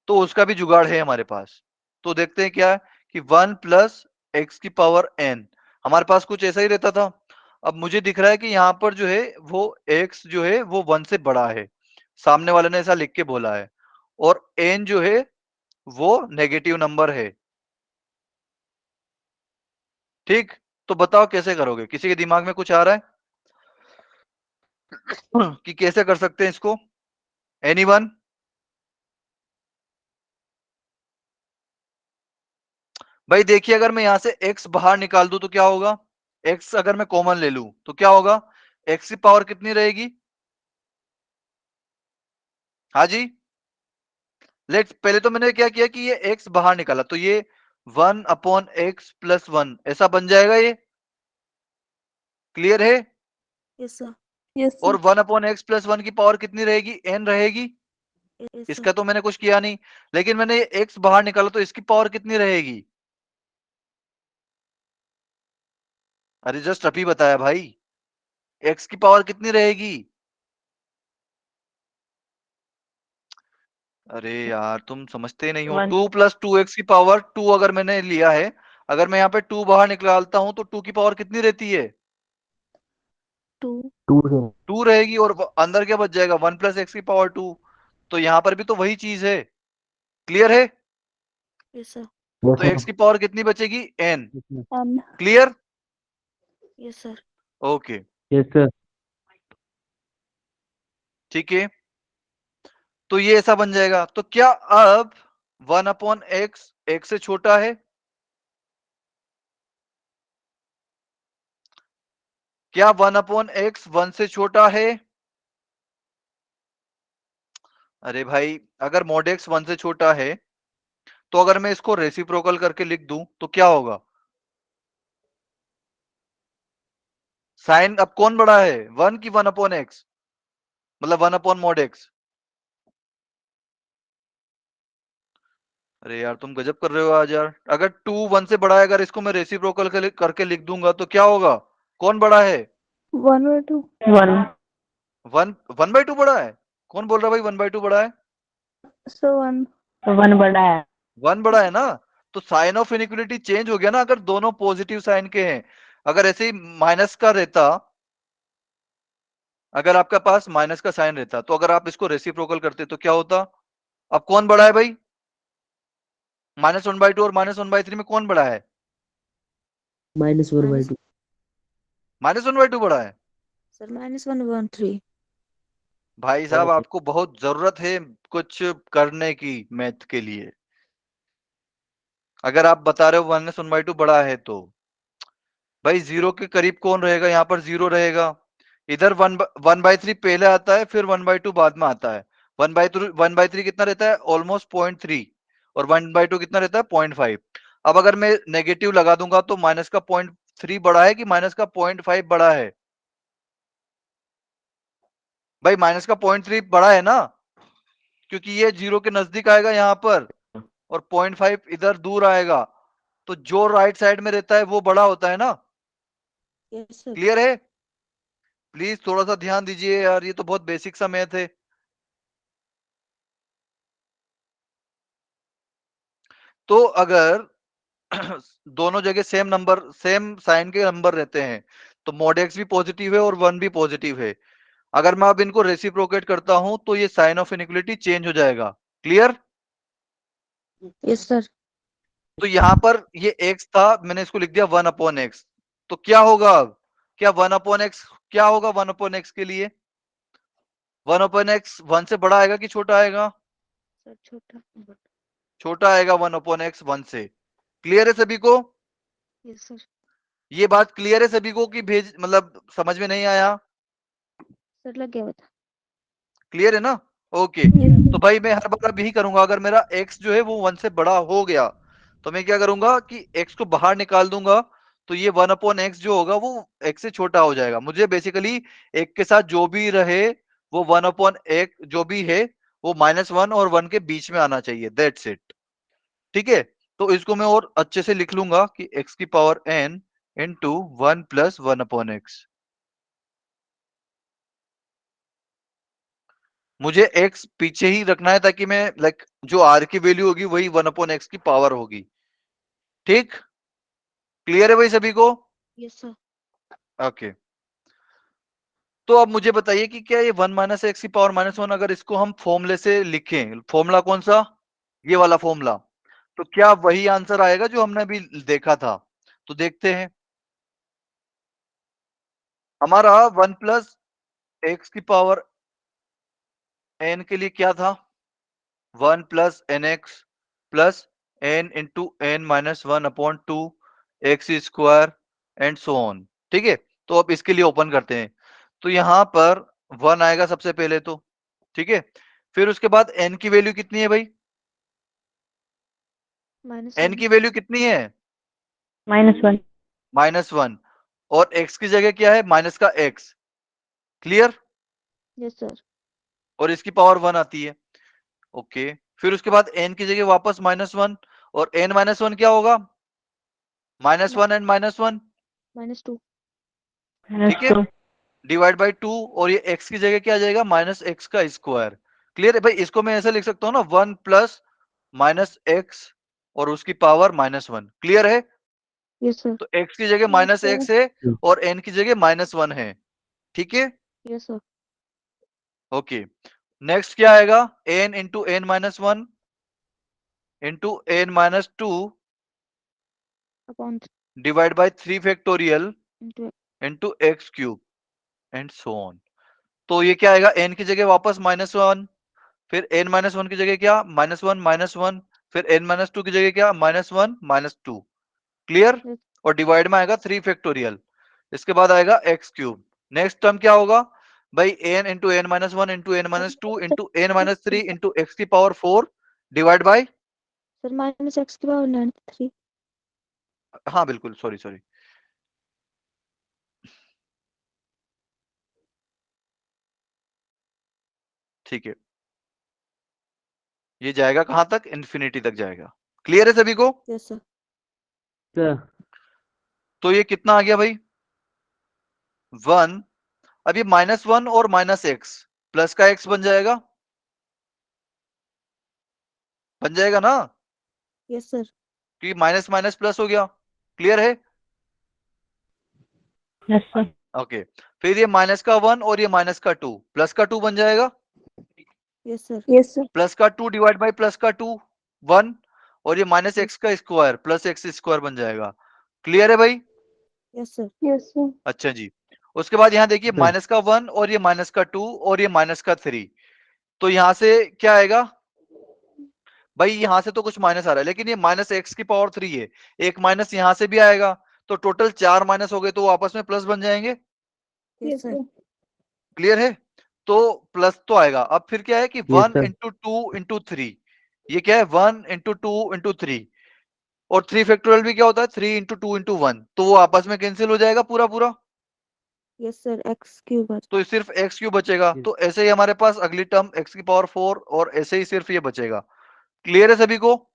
तो उसका भी जुगाड़ है हमारे पास। तो देखते हैं क्या है कि 1 प्लस एक्स की पावर n, हमारे पास कुछ ऐसा ही रहता था। अब मुझे दिख रहा है कि यहाँ पर जो है वो x जो है वो 1 से बड़ा है, सामने वाले ने ऐसा लिख के बोला है, और n जो है वो नेगेटिव नंबर है। ठीक? तो बताओ कैसे करोगे? किसी के दिमाग में कुछ आ रहा है कि कैसे कर सकते हैं इसको? एनीवन? भाई देखिए, अगर मैं यहां से x बाहर निकाल दूं तो क्या होगा? x अगर मैं कॉमन ले लूं तो क्या होगा? x की पावर कितनी रहेगी? हाँ जी, लेट्स, पहले तो मैंने क्या किया कि ये x बाहर निकाला, तो ये 1 अपॉन एक्स प्लस 1 ऐसा बन जाएगा ये। क्लियर है? Yes, sir. Yes, और sir. 1 अपॉन एक्स प्लस 1 की पावर कितनी रहेगी? n रहेगी। Yes, sir. इसका तो मैंने कुछ किया नहीं, लेकिन मैंने ये x बाहर निकाला तो इसकी पावर कितनी रहेगी? अरे जस्ट अभी बताया भाई, x की पावर कितनी रहेगी? अरे यार तुम समझते नहीं हो। 2 प्लस 2x की पावर 2 अगर मैंने लिया है, अगर मैं यहाँ पे 2 बाहर निकालता हूं तो 2 की पावर कितनी रहती है? 2. 2 है। 2 रहेगी, और अंदर क्या बच जाएगा? 1 प्लस एक्स की पावर 2। तो यहाँ पर भी तो वही चीज है। क्लियर है? Yes, sir. Yes, तो sir. x की पावर कितनी बचेगी? n। N. Clear? Yes, sir. Okay, Yes, sir. ठीक है। तो ये ऐसा बन जाएगा। तो क्या अब 1 अपॉन एक्स एक्स से छोटा है? क्या 1 अपॉन एक्स 1 से छोटा है? अरे भाई, अगर मॉड एक्स 1 से छोटा है तो अगर मैं इसको रेसिप्रोकल करके लिख दूं तो क्या होगा? साइन अब कौन बड़ा है, 1 की 1 अपॉन एक्स, मतलब 1 अपॉन मॉड एक्स? अरे यार तुम गजब कर रहे हो आज यार। अगर 2 1 से बड़ा है, अगर इसको मैं रेसिप्रोकल करके लिख दूंगा तो क्या होगा? कौन बड़ा है? 1/2. 1. 1/2 बड़ा है? कौन बोल रहा है भाई 1/2 बड़ा है? So 1. 1 बड़ा है. 1 बड़ा है ना? तो साइन ऑफ इनइक्वलिटी चेंज हो गया ना, अगर दोनों पॉजिटिव साइन के हैं। अगर ऐसे ही माइनस का रहता, अगर आपका पास माइनस का साइन रहता, तो अगर आप इसको रेसिप्रोकल करते तो क्या होता? अब कौन बड़ा है भाई? -1/2 और -1/3 में कौन बड़ा है? -1/2। -1/2 बड़ा है। सर -1/3। भाई साहब आपको बहुत जरूरत है कुछ करने की मैथ के लिए। अगर आप बता रहे हो -1/2 बड़ा है तो भाई 0 के करीब कौन रहेगा? यहाँ पर 0 रहेगा। इधर 1/3 पहले आता है, फिर 1/2 बाद में आता है। 1/3 कितना रहता है? ऑलमोस्ट 0.3। और 1/2 कितना रहता है? 0.5। अब अगर मैं नेगेटिव लगा दूंगा तो माइनस का 0.3 बड़ा है कि माइनस का 0.5 बड़ा है? भाई माइनस का 0.3 बड़ा है ना, क्योंकि ये 0 के नजदीक आएगा यहाँ पर और 0.5 इधर दूर आएगा। तो जो राइट साइड में रहता है वो बड़ा होता है ना। Yes sir. क्लियर है? प्लीज थोड़ा सा ध्यान दीजिए यार, ये तो बहुत बेसिक सा मैथ है। तो अगर दोनों जगह सेम नंबर, सेम साइन के नंबर रहते हैं, तो mod x भी पॉजिटिव है और 1 भी पॉजिटिव है। अगर मैं अब इनको रेसिप्रोकेट करता हूं तो ये साइन ऑफ इनइक्वलिटी चेंज हो जाएगा। क्लियर? Yes sir. तो यहां पर ये x था, मैंने इसको लिख दिया 1/x। तो क्या होगा अब? क्या 1/x क्या होगा 1/x के लिए? 1/x 1 से बड़ा आएगा कि छोटा आएगा? सर छोटा। छोटा आएगा 1/x 1 से। क्लियर है सभी को? Yes sir. ये बात क्लियर है सभी को कि भेज मतलब समझ में नहीं आया? सर लग गया बता। क्लियर है ना? ओके। Yes. तो भाई मैं हर बार अब यही करूंगा, अगर मेरा x जो है वो 1 से बड़ा हो गया तो मैं क्या करूंगा कि x को बाहर निकाल दूंगा। तो ये 1/x जो होगा वो x से छोटा हो जाएगा। मुझे बेसिकली एक के साथ जो भी रहे वो 1/x जो भी है वो -1 और 1 के बीच में आना चाहिए। That's it. ठीक है? तो इसको मैं और अच्छे से लिख लूंगा कि x की पावर n इंटू 1 + 1/x। मुझे x पीछे ही रखना है ताकि मैं लाइक जो r की वैल्यू होगी वही 1/x की पावर होगी। ठीक? क्लियर है भाई सभी को? Yes sir. ओके। तो अब मुझे बताइए कि क्या ये 1 - x की पावर -1, अगर इसको हम फॉर्मूले से लिखें, फॉर्मूला कौन सा? ये वाला फॉर्मूला। तो क्या वही आंसर आएगा जो हमने अभी देखा था? तो देखते हैं। हमारा 1 + x की पावर n के लिए क्या था? 1 + nx + n into n - 1/2 x square and so on. ठीक है? तो अब इसके लिए ओपन करते हैं। तो यहां पर 1 आएगा सबसे पहले तो। ठीक है? फिर उसके बाद n की वैल्यू कितनी है भाई? n -1। की वैल्यू कितनी है? -1. -1। और x की जगह क्या है? माइनस का x। क्लियर? Yes sir. और इसकी पावर 1 आती है। ओके। फिर उसके बाद n की जगह वापस -1 और n - 1 क्या होगा? -1 एंड -1। -2। ठीक है? -2. Divide by 2। और ये x की जगह क्या आ जाएगा? -x का स्क्वायर। क्लियर है भाई? इसको मैं ऐसे लिख सकता हूँ ना, 1 + -x और उसकी पावर -1। क्लियर है? Yes sir. तो x की जगह Yes, sir. -x है और n की जगह -1 है। ठीक है? Yes sir. ओके। नेक्स्ट क्या आएगा? n into n - 1 into n - 2 upon divide by 3 factorial into into X cube and so on. तो ये क्या आएगा? n की जगह वापस -1, फिर n - 1 की जगह क्या? -1 -1, फिर n - 2 की जगह क्या? -1 -2। क्लियर? यस और डिवाइड में आएगा 3 फैक्टोरियल। इसके बाद आएगा एक्स क्यूब। नेक्स्ट टर्म क्या होगा भाई? n into n - 1 into n - 2 into n - 3 into x की power 4 divide by. Sir -x की पावर 3। हाँ बिल्कुल, सॉरी सॉरी। ठीक है। ये जाएगा कहां तक, इन्फिनिटी तक जाएगा। क्लियर है सभी को? Yes sir. सर तो ये कितना आ गया भाई, 1। अब ये -1 और -x प्लस का x बन जाएगा, बन जाएगा ना, यस सर। कि माइनस माइनस प्लस हो गया। क्लियर है? Yes, sir. ओके। फिर ये -1 और ये -2 प्लस का 2 बन जाएगा, yes sir. Yes, sir. Plus का 2 डिवाइड बाई प्लस का 2 1, और ये -x का स्क्वायर प्लस x स्क्वायर बन जाएगा। क्लियर है भाई? Yes sir. Yes, sir. अच्छा जी। उसके बाद यहाँ देखिए सर। -1 और ये -2 और ये -3, तो यहां से क्या आएगा भाई, यहां से तो कुछ माइनस आ रहा है, लेकिन ये -x⁻³ है, एक माइनस यहां से भी आएगा, तो टोटल 4 माइनस हो गए, तो वो आपस में प्लस बन जाएंगे। Yes Yes, sir. sir. Clear है? तो प्लस तो आएगा। अब फिर क्या है कि Yes, 1 sir. इंटू 2 इंटू 3, ये क्या है 1 इंटू 2 इंटू 3, और 3 फैक्टोरियल भी क्या होता है 3 इंटू 2 इंटू 1, तो वो आपस में कैंसिल हो जाएगा पूरा पूरा, यस सर। x³ तो सिर्फ एक्स क्यूब बचेगा। Yes. तो ऐसे ही हमारे पास अगली टर्म x⁴ और ऐसे ही सिर्फ ये बचेगा। क्लियर है सभी को?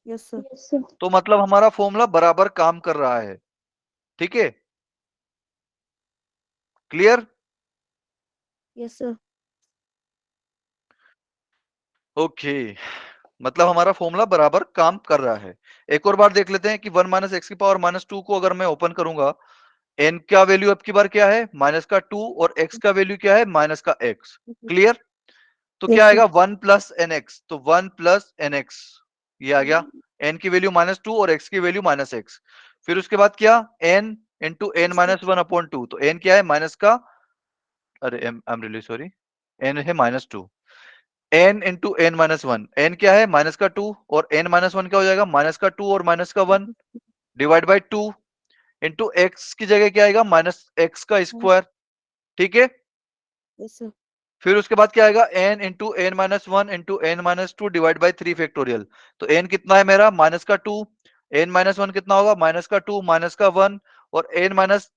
Yes sir. Yes, sir. तो मतलब हमारा फॉर्मूला बराबर काम कर रहा है। ठीक है? क्लियर? Yes sir. ओके, मतलब हमारा फॉर्मूला बराबर काम कर रहा है। एक और बार देख लेते हैं कि 1 माइनस एक्स की पावर -2 को अगर मैं ओपन करूंगा, n का वैल्यू अब की बार क्या है -2, और x का वैल्यू क्या है -x। क्लियर? तो क्या यस आएगा सर। 1 प्लस nx, तो 1 प्लस nx ये आ गया, n की वैल्यू -2 और x की वैल्यू -x। फिर उसके बाद क्या, n इंटू n माइनस 1/2, तो n क्या है माइनस का, अरे I am really sorry, n है -2, n into n minus 1, n क्या है -2, और n माइनस 1 क्या हो जाएगा -2 और -1 डिवाइड बाई 2 इंटू x की जगह क्या आएगा -x का स्क्वायर। ठीक है? Yes sir. फिर उसके बाद क्या आएगा n into n minus 1 into n minus 2 divide by 3 factorial. तो n कितना है मेरा -2, n माइनस 1 कितना होगा -2 -1, और n माइनस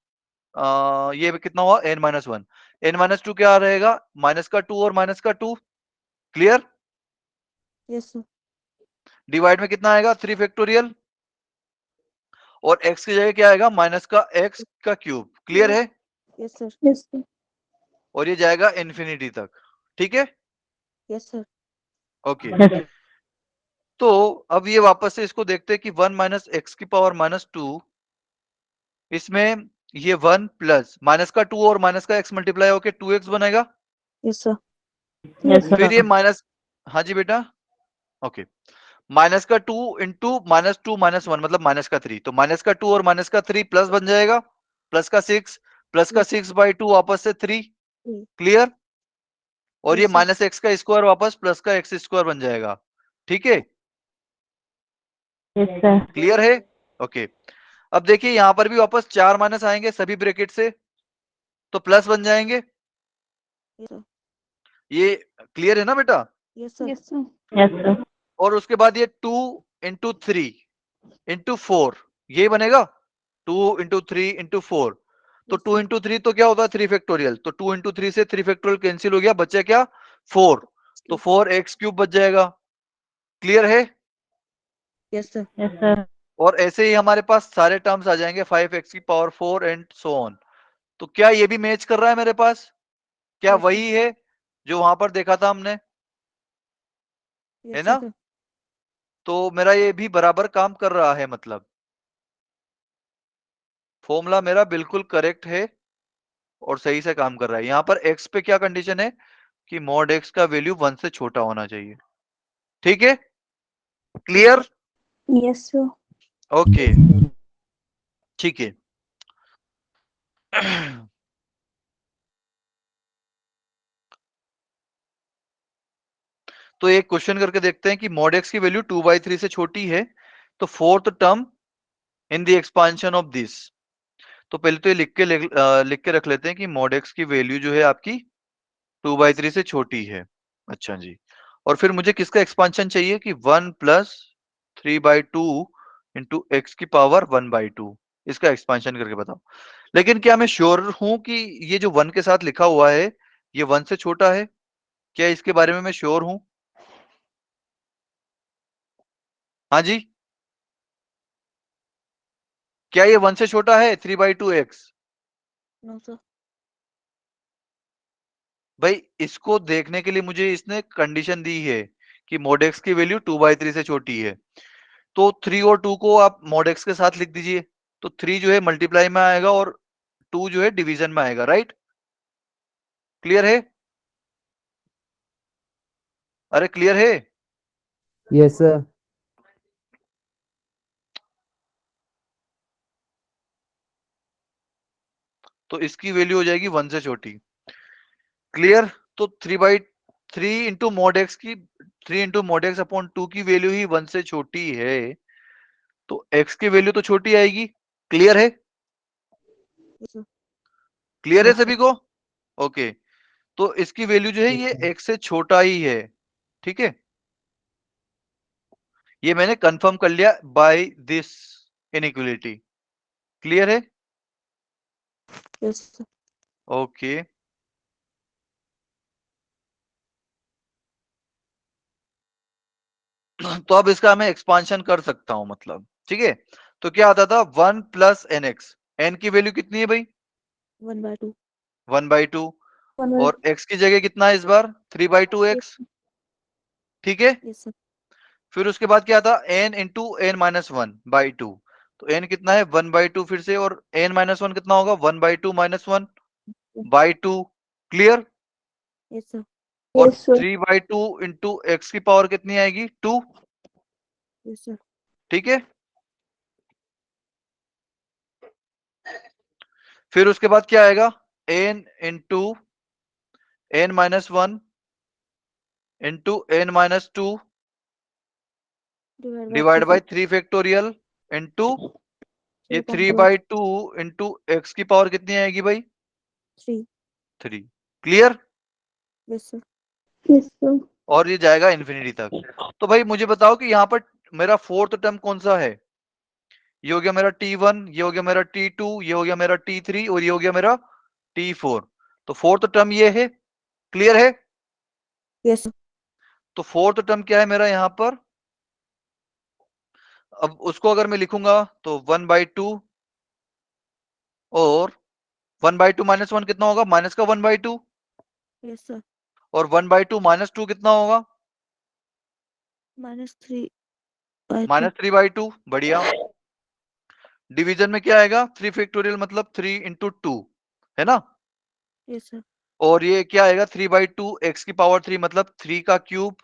ये कितना हुआ n माइनस 1, n माइनस 2 क्या रहेगा -2 और -2। क्लियर? Yes sir. डिवाइड में कितना आएगा 3 फैक्टोरियल, और x की जगह क्या आएगा -x⁵। क्लियर है? Yes sir. Yes, sir. और ये जाएगा इन्फिनिटी तक। ठीक है? Yes sir. ओके। Yes. तो अब ये वापस से इसको देखते हैं कि 1 माइनस एक्स की पावर -2, इसमें ये 1 प्लस माइनस का 2 और माइनस का x मल्टीप्लाई होके 2x बनेगा। Yes sir. Yes, फिर ये sir. माइनस, हाँ जी बेटा, ओके, माइनस का 2 इंटू -2 -1 मतलब -3, तो माइनस का 2 और माइनस का 3 प्लस बन जाएगा, प्लस का 6, प्लस का 6/2 वापस से 3। क्लियर? और ये यस सर। माइनस एक्स का स्क्वायर वापस प्लस का एक्स स्क्वायर बन जाएगा। ठीक है? Yes, sir. क्लियर है? ओके। अब देखिए यहां पर भी वापस 4 माइनस आएंगे सभी ब्रैकेट से, तो प्लस बन जाएंगे। Yes sir. ये क्लियर है ना बेटा? Yes sir. Yes, sir. Yes, sir. और उसके बाद ये 2 इंटू 3 इंटू 4 ये बनेगा, 2 इंटू 3 इंटू 4, तो 2 इंटू 3 तो क्या होता है 3 फैक्टोरियल, तो 2 इंटू 3 से 3 फैक्टोरियल कैंसिल हो गया, बचा क्या 4, तो 4x³ बच जाएगा। क्लियर है? Yes sir. Yes, sir. और ऐसे ही हमारे पास सारे टर्म्स आ जाएंगे 5x⁴ एंड सो ऑन। तो क्या ये भी मैच कर रहा है मेरे पास? क्या Yes, sir. वही है जो वहां पर देखा था हमने? है यस ना? सर। तो मेरा ये भी बराबर काम कर रहा है, मतलब फॉर्मूला मेरा बिल्कुल करेक्ट है और सही से काम कर रहा है। यहाँ पर x पे क्या कंडीशन है कि mod x का वैल्यू 1 से छोटा होना चाहिए। ठीक है? क्लियर? Yes, sir. ओके, ठीक है। तो एक क्वेश्चन करके देखते हैं कि mod x की वैल्यू 2/3 से छोटी है, तो fourth term in the expansion of this. तो पहले तो ये लिख के रख लेते हैं कि mod x की वैल्यू जो है आपकी 2/3 से छोटी है। अच्छा जी। और फिर मुझे किसका एक्सपांशन चाहिए कि 1 प्लस 3/2 इंटू एक्स की पावर 1/2, इसका एक्सपांशन करके बताओ। लेकिन क्या मैं श्योर हूं कि ये जो 1 के साथ लिखा हुआ है ये 1 से छोटा है? क्या इसके बारे में मैं श्योर हूं? हाँ जी, क्या ये 1 से छोटा है 3/2x? No sir. भाई इसको देखने के लिए मुझे इसने कंडीशन दी है कि mod x की वैल्यू 2/3 से छोटी है, तो 3 और 2 को आप mod x के साथ लिख दीजिए, तो 3 जो है मल्टीप्लाई में आएगा और 2 जो है डिवीजन में आएगा, राइट? क्लियर है? अरे क्लियर है? Yes sir. तो इसकी वैल्यू हो जाएगी 1 से छोटी। क्लियर? तो 3/3 इंटू mod x की 3 इंटू mod x अपॉन 2 की वैल्यू ही 1 से छोटी है, तो x की वैल्यू तो छोटी आएगी। क्लियर है? Yes sir. क्लियर है Okay. सभी को? ओके, तो इसकी वैल्यू जो है Yes, ये sir. x से छोटा ही है, ठीक है? ये मैंने कंफर्म कर लिया बाय दिस इनइक्वालिटी। क्लियर है? Yes sir. ओके, तो अब इसका मैं एक्सपांशन कर सकता हूं, मतलब ठीक है। तो क्या आता था 1 प्लस एन एक्स, एन की वैल्यू कितनी है भाई? 1/2। 1/2, 1 और x की जगह कितना है इस बार? 3/2x, ठीक है। Yes sir. फिर उसके बाद क्या था n इंटू एन माइनस 1/2, तो n कितना है 1/2 फिर से, और n माइनस 1 कितना होगा 1/2 माइनस 1/2। क्लियर? Yes sir. और Yes, sir. 3/2 इंटू एक्स की पावर कितनी आएगी 2, यस सर। ठीक है। फिर उसके बाद क्या आएगा n into N minus 1 into N minus 2 divide by 3 factorial into ये 3/2 इंटू एक्स की पावर कितनी आएगी भाई 3। 3। Clear? Yes sir. Yes, sir. और ये जाएगा इन्फिनिटी तक। तो भाई मुझे बताओ कि यहाँ पर मेरा फोर्थ टर्म कौन सा है? ये हो गया मेरा T1, ये हो गया मेरा T2, ये हो गया मेरा T3 और ये हो गया मेरा T4। तो फोर्थ टर्म ये है। क्लियर है? Yes sir. तो फोर्थ टर्म क्या है मेरा यहाँ पर? अब उसको अगर मैं लिखूंगा तो 1/2, और 1/2 माइनस 1 कितना होगा माइनस का 1/2, यस सर। और 1/2 माइनस 2 कितना होगा -3/2। -3/2। बढ़िया। डिवीजन में क्या आएगा 3 फैक्टोरियल मतलब 3 इंटू 2, है ना? Yes sir. और ये क्या आएगा 3/2 एक्स की पावर 3 मतलब 3 का क्यूब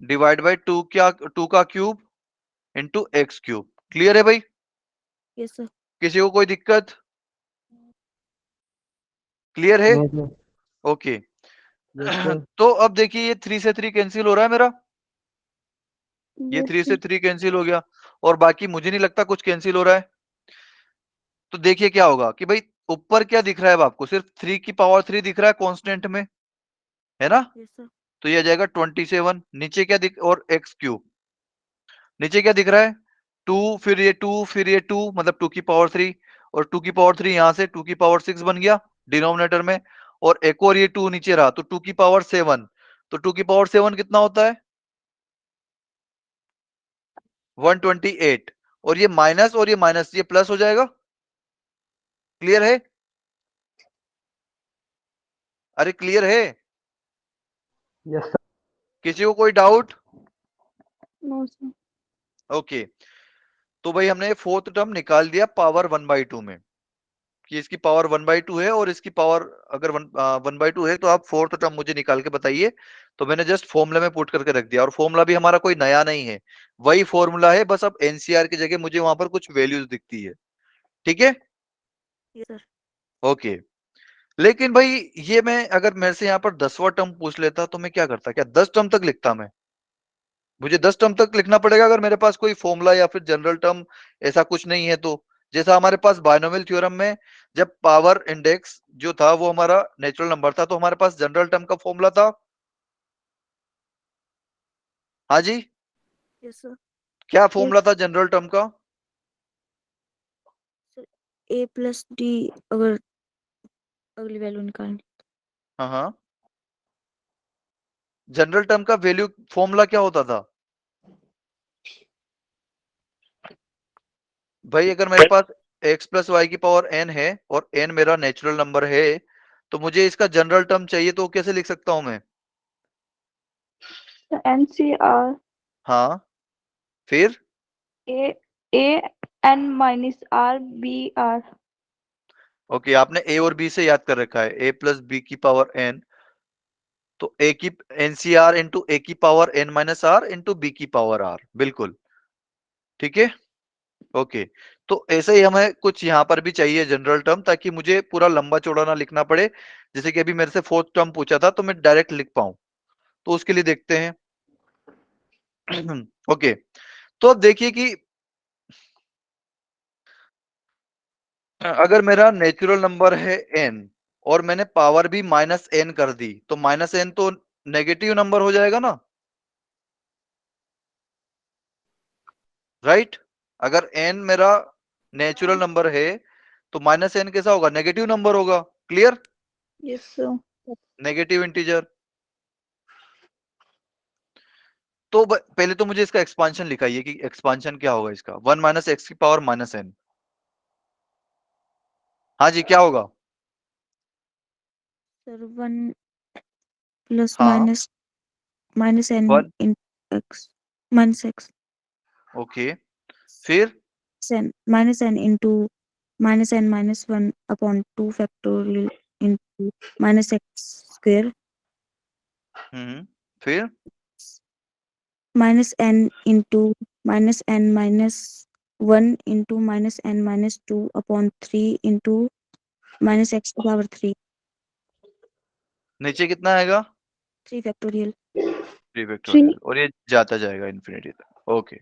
डिवाइड बाई 2 क्या 2 का cube into X cube. Clear है भाई? Yes sir. किसी को कोई दिक्कत? क्लियर है? No, sir. Okay. Yes, sir. तो अब देखिए ये 3 से 3 कैंसिल हो रहा है मेरा, ये Yes, 3 से sir. 3 कैंसिल हो गया, और बाकी मुझे नहीं लगता कुछ कैंसिल हो रहा है। तो देखिए क्या होगा कि भाई ऊपर क्या दिख रहा है अब आपको, सिर्फ 3 की पावर 3 दिख रहा है कांस्टेंट में, है ना? Yes sir. तो ये आ जाएगा 27। नीचे क्या दिख, और एक्स क्यूब नीचे क्या दिख रहा है 2, फिर ये 2, फिर ये 2 मतलब 2 की पावर 3, और 2 की पावर 3 यहां से 2 की पावर 6 बन गया डिनोमिनेटर में, और एक और ये 2 नीचे रहा, तो 2 की पावर 7, तो 2 की पावर 7 कितना होता है 128, और ये माइनस और ये माइनस ये प्लस हो जाएगा। क्लियर है? अरे क्लियर है? Yes, sir. किसी को कोई डाउट? No, sir. ओके, तो भाई हमने फोर्थ टर्म निकाल दिया पावर 1/2 में, कि इसकी पावर 1/2 है, और इसकी पावर अगर 1/2 है, तो आप फोर्थ टर्म मुझे निकाल के बताइए। तो मैंने जस्ट फॉर्मूला में पुट करके रख दिया, और फॉर्मूला भी हमारा कोई नया नहीं है, वही फॉर्मूला है, बस अब एनसीआर की जगह मुझे वहां पर कुछ वैल्यूज दिखती है। ठीक है? Yes sir. ओके। लेकिन भाई ये मैं अगर मेरे से यहाँ पर 10वां टर्म पूछ लेता तो मैं क्या करता, क्या 10 टर्म तक लिखता मैं? मुझे 10 टर्म तक लिखना पड़ेगा अगर मेरे पास कोई फॉर्मूला या फिर जनरल टर्म ऐसा कुछ नहीं है तो। जैसा हमारे पास बायनोमियल थ्योरम में जब पावर इंडेक्स जो था वो हमारा नेचुरल नंबर था, तो हमारे पास जनरल टर्म का फॉर्मूला था। हाँ जी, यस सर। क्या फॉर्मूला था जनरल टर्म का? A+D अगर अगली वैल्यू निकालनी। हाँ हाँ, जनरल टर्म का वैल्यू फॉर्मूला क्या होता था? भाई अगर मेरे पास x प्लस वाई की पावर n है और n मेरा नेचुरल नंबर है, तो मुझे इसका जनरल टर्म चाहिए, तो कैसे लिख सकता हूं मैं? NCR हाँ, फिर A N minus R B R. Okay, आपने a और b से याद कर रखा है, a प्लस बी की पावर n, तो a की एनसीआर इंटू ए की power n minus R into B की पावर r, बिल्कुल ठीक है। ओके, तो ऐसे ही हमें कुछ यहाँ पर भी चाहिए जनरल टर्म, ताकि मुझे पूरा लंबा चौड़ा ना लिखना पड़े। जैसे कि अभी मेरे से फोर्थ टर्म पूछा था, तो मैं डायरेक्ट लिख पाऊं, तो उसके लिए देखते हैं। ओके, तो अब देखिए कि अगर मेरा नेचुरल नंबर है n और मैंने पावर भी माइनस n कर दी, तो माइनस n तो नेगेटिव नंबर हो जाएगा ना, राइट? अगर n मेरा नेचुरल नंबर है, तो माइनस n कैसा होगा? नेगेटिव नंबर होगा। Clear? Yes, sir. Negative integer. तो पहले तो मुझे इसका एक्सपांशन लिखाइए कि एक्सपांशन क्या होगा इसका। 1 माइनस एक्स की पावर माइनस n। हाँ जी, क्या होगा? सर 1 प्लस हाँ, minus n 1। In x minus x okay, फिर minus n into minus n minus 1 upon 2 factorial into minus x square फिर minus n into minus n minus 1 into minus n minus 2 upon 3 into minus x की power 3 नीचे कितना आएगा? 3 factorial 3 factorial, और ये जाता जाएगा इन्फिनिटी तक। ओके,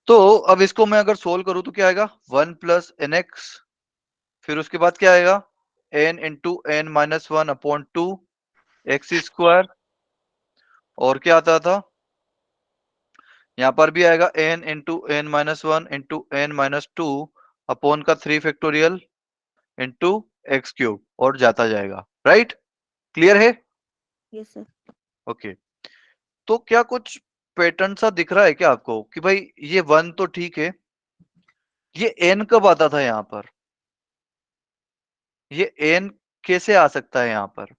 तो अब इसको मैं अगर सोल्व करूं तो क्या आएगा? 1 प्लस एन एक्स, फिर उसके बाद क्या आएगा? n into N minus 1 upon 2 X square, और क्या आता था? यहाँ पर भी आएगा n into N minus 1 into N minus 2 upon का 3 फैक्टोरियल इंटू एक्स क्यूब, और जाता जाएगा। राइट? क्लियर है? यस सर ओके, तो क्या कुछ पैटर्न सा दिख रहा है क्या आपको कि भाई ये 1 तो ठीक है, ये n कब आता था यहाँ पर? ये n कैसे आ सकता है यहाँ पर?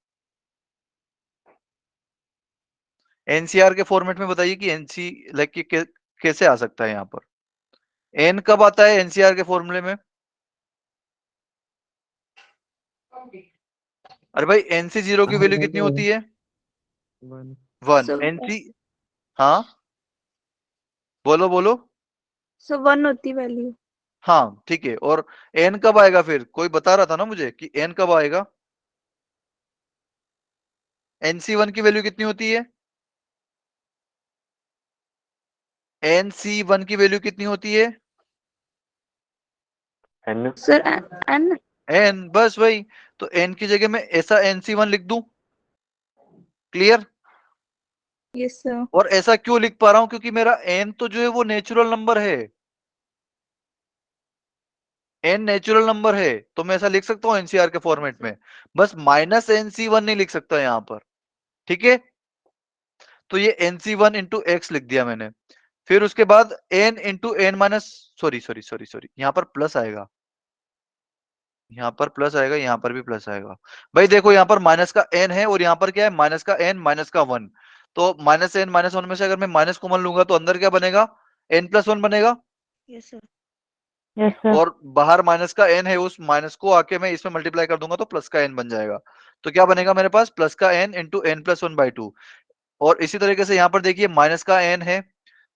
एनसीआर के फॉर्मेट में बताइए कि एनसी लाइक कि कैसे आ सकता है यहाँ पर? n कब आता है एनसीआर के फॉर्मूले में? अरे भाई, एनसी जीरो की वैल्यू कितनी होती है? 1 1। So, एनसी, हाँ बोलो बोलो। so 1 होती वैल्यू. हाँ ठीक है, और n कब आएगा फिर? कोई बता रहा था ना मुझे कि n कब आएगा। एनसी 1 की वैल्यू कितनी होती है? एनसी 1 की वैल्यू कितनी होती है? Sir, N. n, बस वही। तो n की जगह मैं ऐसा एनसी 1 लिख दूं। क्लियर? Yes, sir. और ऐसा क्यों लिख पा रहा हूं? क्योंकि मेरा n तो जो है वो नेचुरल नंबर है। n नेचुरल नंबर है, तो मैं ऐसा लिख सकता हूं एनसीआर के फॉर्मेट में। बस माइनस एनसी 1 नहीं लिख सकता यहां पर। ठीक है, तो ये एनसी 1 इंटू एक्स लिख दिया मैंने। फिर उसके बाद n into N minus, sorry sorry sorry sorry, यहां पर प्लस आएगा, यहाँ पर प्लस आएगा, यहाँ पर भी प्लस आएगा। भाई देखो, यहाँ पर माइनस का n है और यहाँ पर क्या है? माइनस का n माइनस का 1। तो माइनस n माइनस 1 में से अगर मैं माइनस कॉमन लूंगा तो अंदर क्या बनेगा? n प्लस 1 बनेगा, यस सर यस सर और बाहर माइनस का n है, उस माइनस को आके मैं इसमें मल्टीप्लाई कर दूंगा तो प्लस का n बन जाएगा। तो क्या बनेगा मेरे पास? प्लस का n इंटू एन प्लस 1/2। और इसी तरीके से यहाँ पर देखिए, माइनस का n है,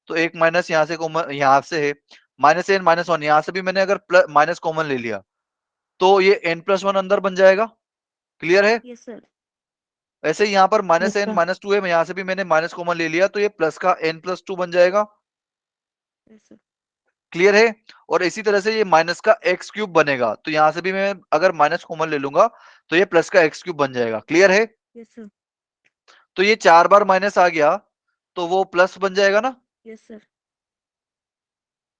तो एक माइनस यहाँ से कॉमन, यहाँ से है माइनस n माइनस 1, यहाँ से भी मैंने अगर माइनस कॉमन ले लिया तो ये n प्लस 1 अंदर बन जाएगा। क्लियर है? यस सर ऐसे ही यहाँ पर minus yes n sir minus 2 है, यहाँ से भी मैंने माइनस कॉमन ले लिया, तो ये प्लस का n प्लस 2 बन जाएगा। यस सर क्लियर है? और इसी तरह से ये माइनस का एक्स क्यूब बनेगा, तो यहां से भी मैं अगर माइनस कॉमन ले लूंगा तो ये प्लस का एक्स क्यूब बन जाएगा। क्लियर है? यस सर तो ये 4 बार माइनस आ गया तो वो प्लस बन जाएगा ना। यस सर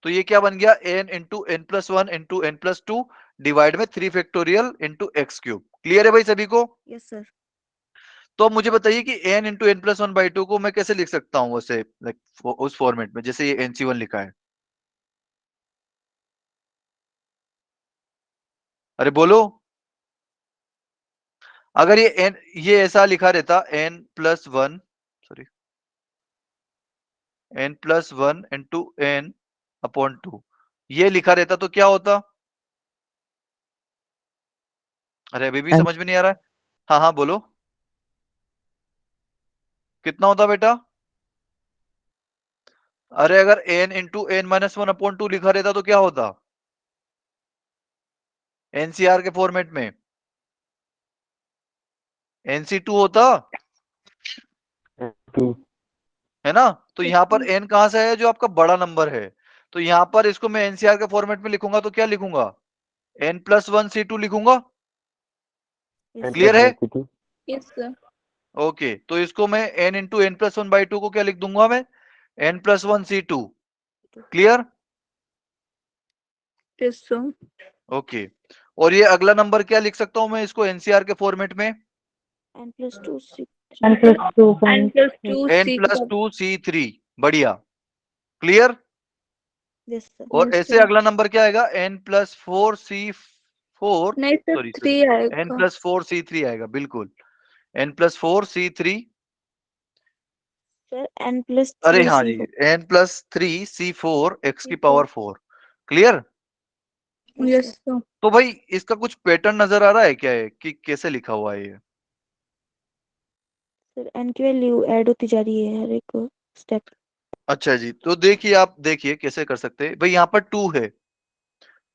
तो ये क्या बन गया? n into N plus 1 into N plus 2 divide में 3 factorial into X cube. Clear है भाई सभी को? यस सर तो अब मुझे बताइए कि n इंटू एन प्लस 1/2 को मैं कैसे लिख सकता हूँ वैसे, लाइक उस फॉर्मेट में जैसे ये nc1 लिखा है। अरे बोलो, अगर ये ऐसा लिखा रहता n+1, sorry, n+1 into n/2, ये लिखा रहता तो क्या होता? अरे अभी भी n समझ में नहीं आ रहा है? हाँ हाँ बोलो, कितना होता बेटा? अरे अगर n इंटू n-1/2 लिखा रहता तो क्या होता एनसीआर के फॉर्मेट में? NC2 होता, टू है ना? तो यहाँ पर n कहां से है? जो आपका बड़ा नंबर है। तो यहाँ पर इसको मैं एनसीआर के फॉर्मेट में लिखूंगा तो क्या लिखूंगा? n+1 C2 लिखूंगा। Yes, क्लियर है? टू Yes, sir. ओके, तो इसको मैं n इंटू n+1/2 को क्या लिख दूंगा मैं? n+1 C2। Clear? Yes, sir. Okay, और ये अगला नंबर क्या लिख सकता हूं मैं इसको एनसीआर के फॉर्मेट में? n+2 C. n+2 N plus 2 n+2C3। बढ़िया, क्लियर? Yes, sir. और Yes, ऐसे sir. अगला नंबर क्या आएगा? n+4C4, नहीं सर सॉरी 3 आएगा। n+4C3 आएगा, बिल्कुल n+4C3। Sir, अरे n+3 हाँ जी, C4. n+3C4 x की पावर 4। क्लियर? Yes, sir. तो भाई इसका कुछ पैटर्न नजर आ रहा है क्या है कि कैसे लिखा हुआ है ये? Sir, n की वैल्यू ऐड होती जा रही है हर एक स्टेप। अच्छा जी, तो देखिए, आप देखिए कैसे कर सकते हैं भाई। यहाँ पर 2 है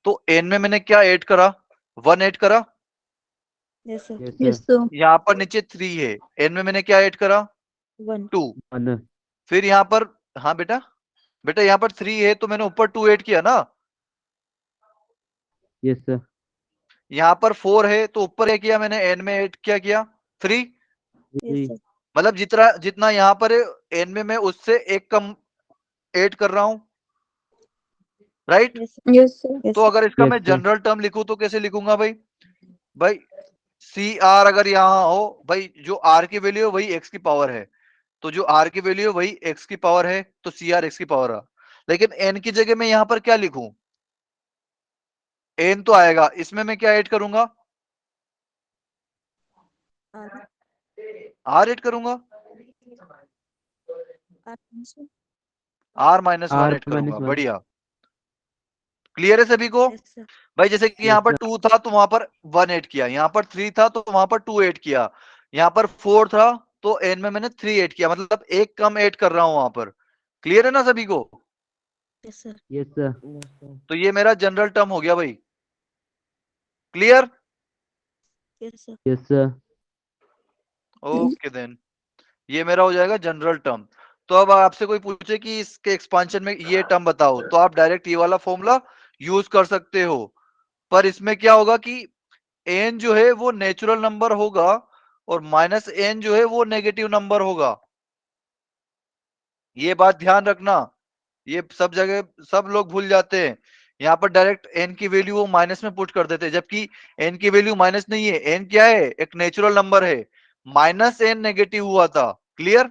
तो n में मैंने क्या ऐड करा? 1 ऐड करा। Yes, sir. Yes, sir. यहाँ पर नीचे 3 है, n में मैंने क्या ऐड करा? 1. 2। 1 फिर यहाँ पर, हाँ बेटा, बेटा यहाँ पर 3 है तो मैंने ऊपर 2 ऐड किया ना। यस सर यहाँ पर 4 है तो ऊपर क्या किया मैंने? n में ऐड क्या किया? 3। Yes, sir. मतलब जितना जितना यहाँ पर n में मैं उससे एक कम ऐड कर रहा हूं, right? Yes, sir. Yes, sir. Yes, तो sir. अगर इसका Yes, मैं sir. जनरल टर्म लिखूं तो कैसे लिखूंगा भाई? भाई सी आर अगर यहाँ हो, भाई जो आर की वैल्यू है वही एक्स की पावर है, तो जो आर की वैल्यू है वही एक्स की पावर है, तो सी आर एक्स की पावर है। लेकिन एन की जगह मैं यहाँ पर क्या लिखूं? एन तो आएगा, इसमें मैं क्या ऐड करूंगा? R. आर ऐड करूंगा, R minus 1. R-1 ऐड करूंगा। R-1 बढ़िया, क्लियर है सभी को? Yes, sir. भाई जैसे कि Yes, यहाँ पर sir. 2 था तो वहां पर 1 ऐड किया, यहाँ पर 3 था तो वहां पर 2 ऐड किया, यहाँ पर 4 था तो एन में मैंने 3 ऐड किया, मतलब एक कम ऐड कर रहा हूं वहां पर। क्लियर है ना सभी को? Yes, sir. Yes, sir. तो ये मेरा जनरल टर्म हो गया भाई। Clear? Yes, sir. Yes, sir. Okay then, ये मेरा हो जाएगा जनरल टर्म। तो अब आपसे कोई पूछे कि इसके एक्सपांशन में ये टर्म बताओ, तो आप डायरेक्ट ये वाला फॉर्मूला यूज कर सकते हो। पर इसमें क्या होगा कि एन जो है वो नेचुरल नंबर होगा और माइनस एन जो है वो नेगेटिव नंबर होगा। ये बात ध्यान रखना, ये सब जगह सब लोग भूल जाते हैं। यहाँ पर डायरेक्ट एन की वैल्यू वो माइनस में पुट कर देते हैं, जबकि एन की वैल्यू माइनस नहीं है। एन क्या है? एक नेचुरल नंबर है, माइनस एन नेगेटिव हुआ था। Clear?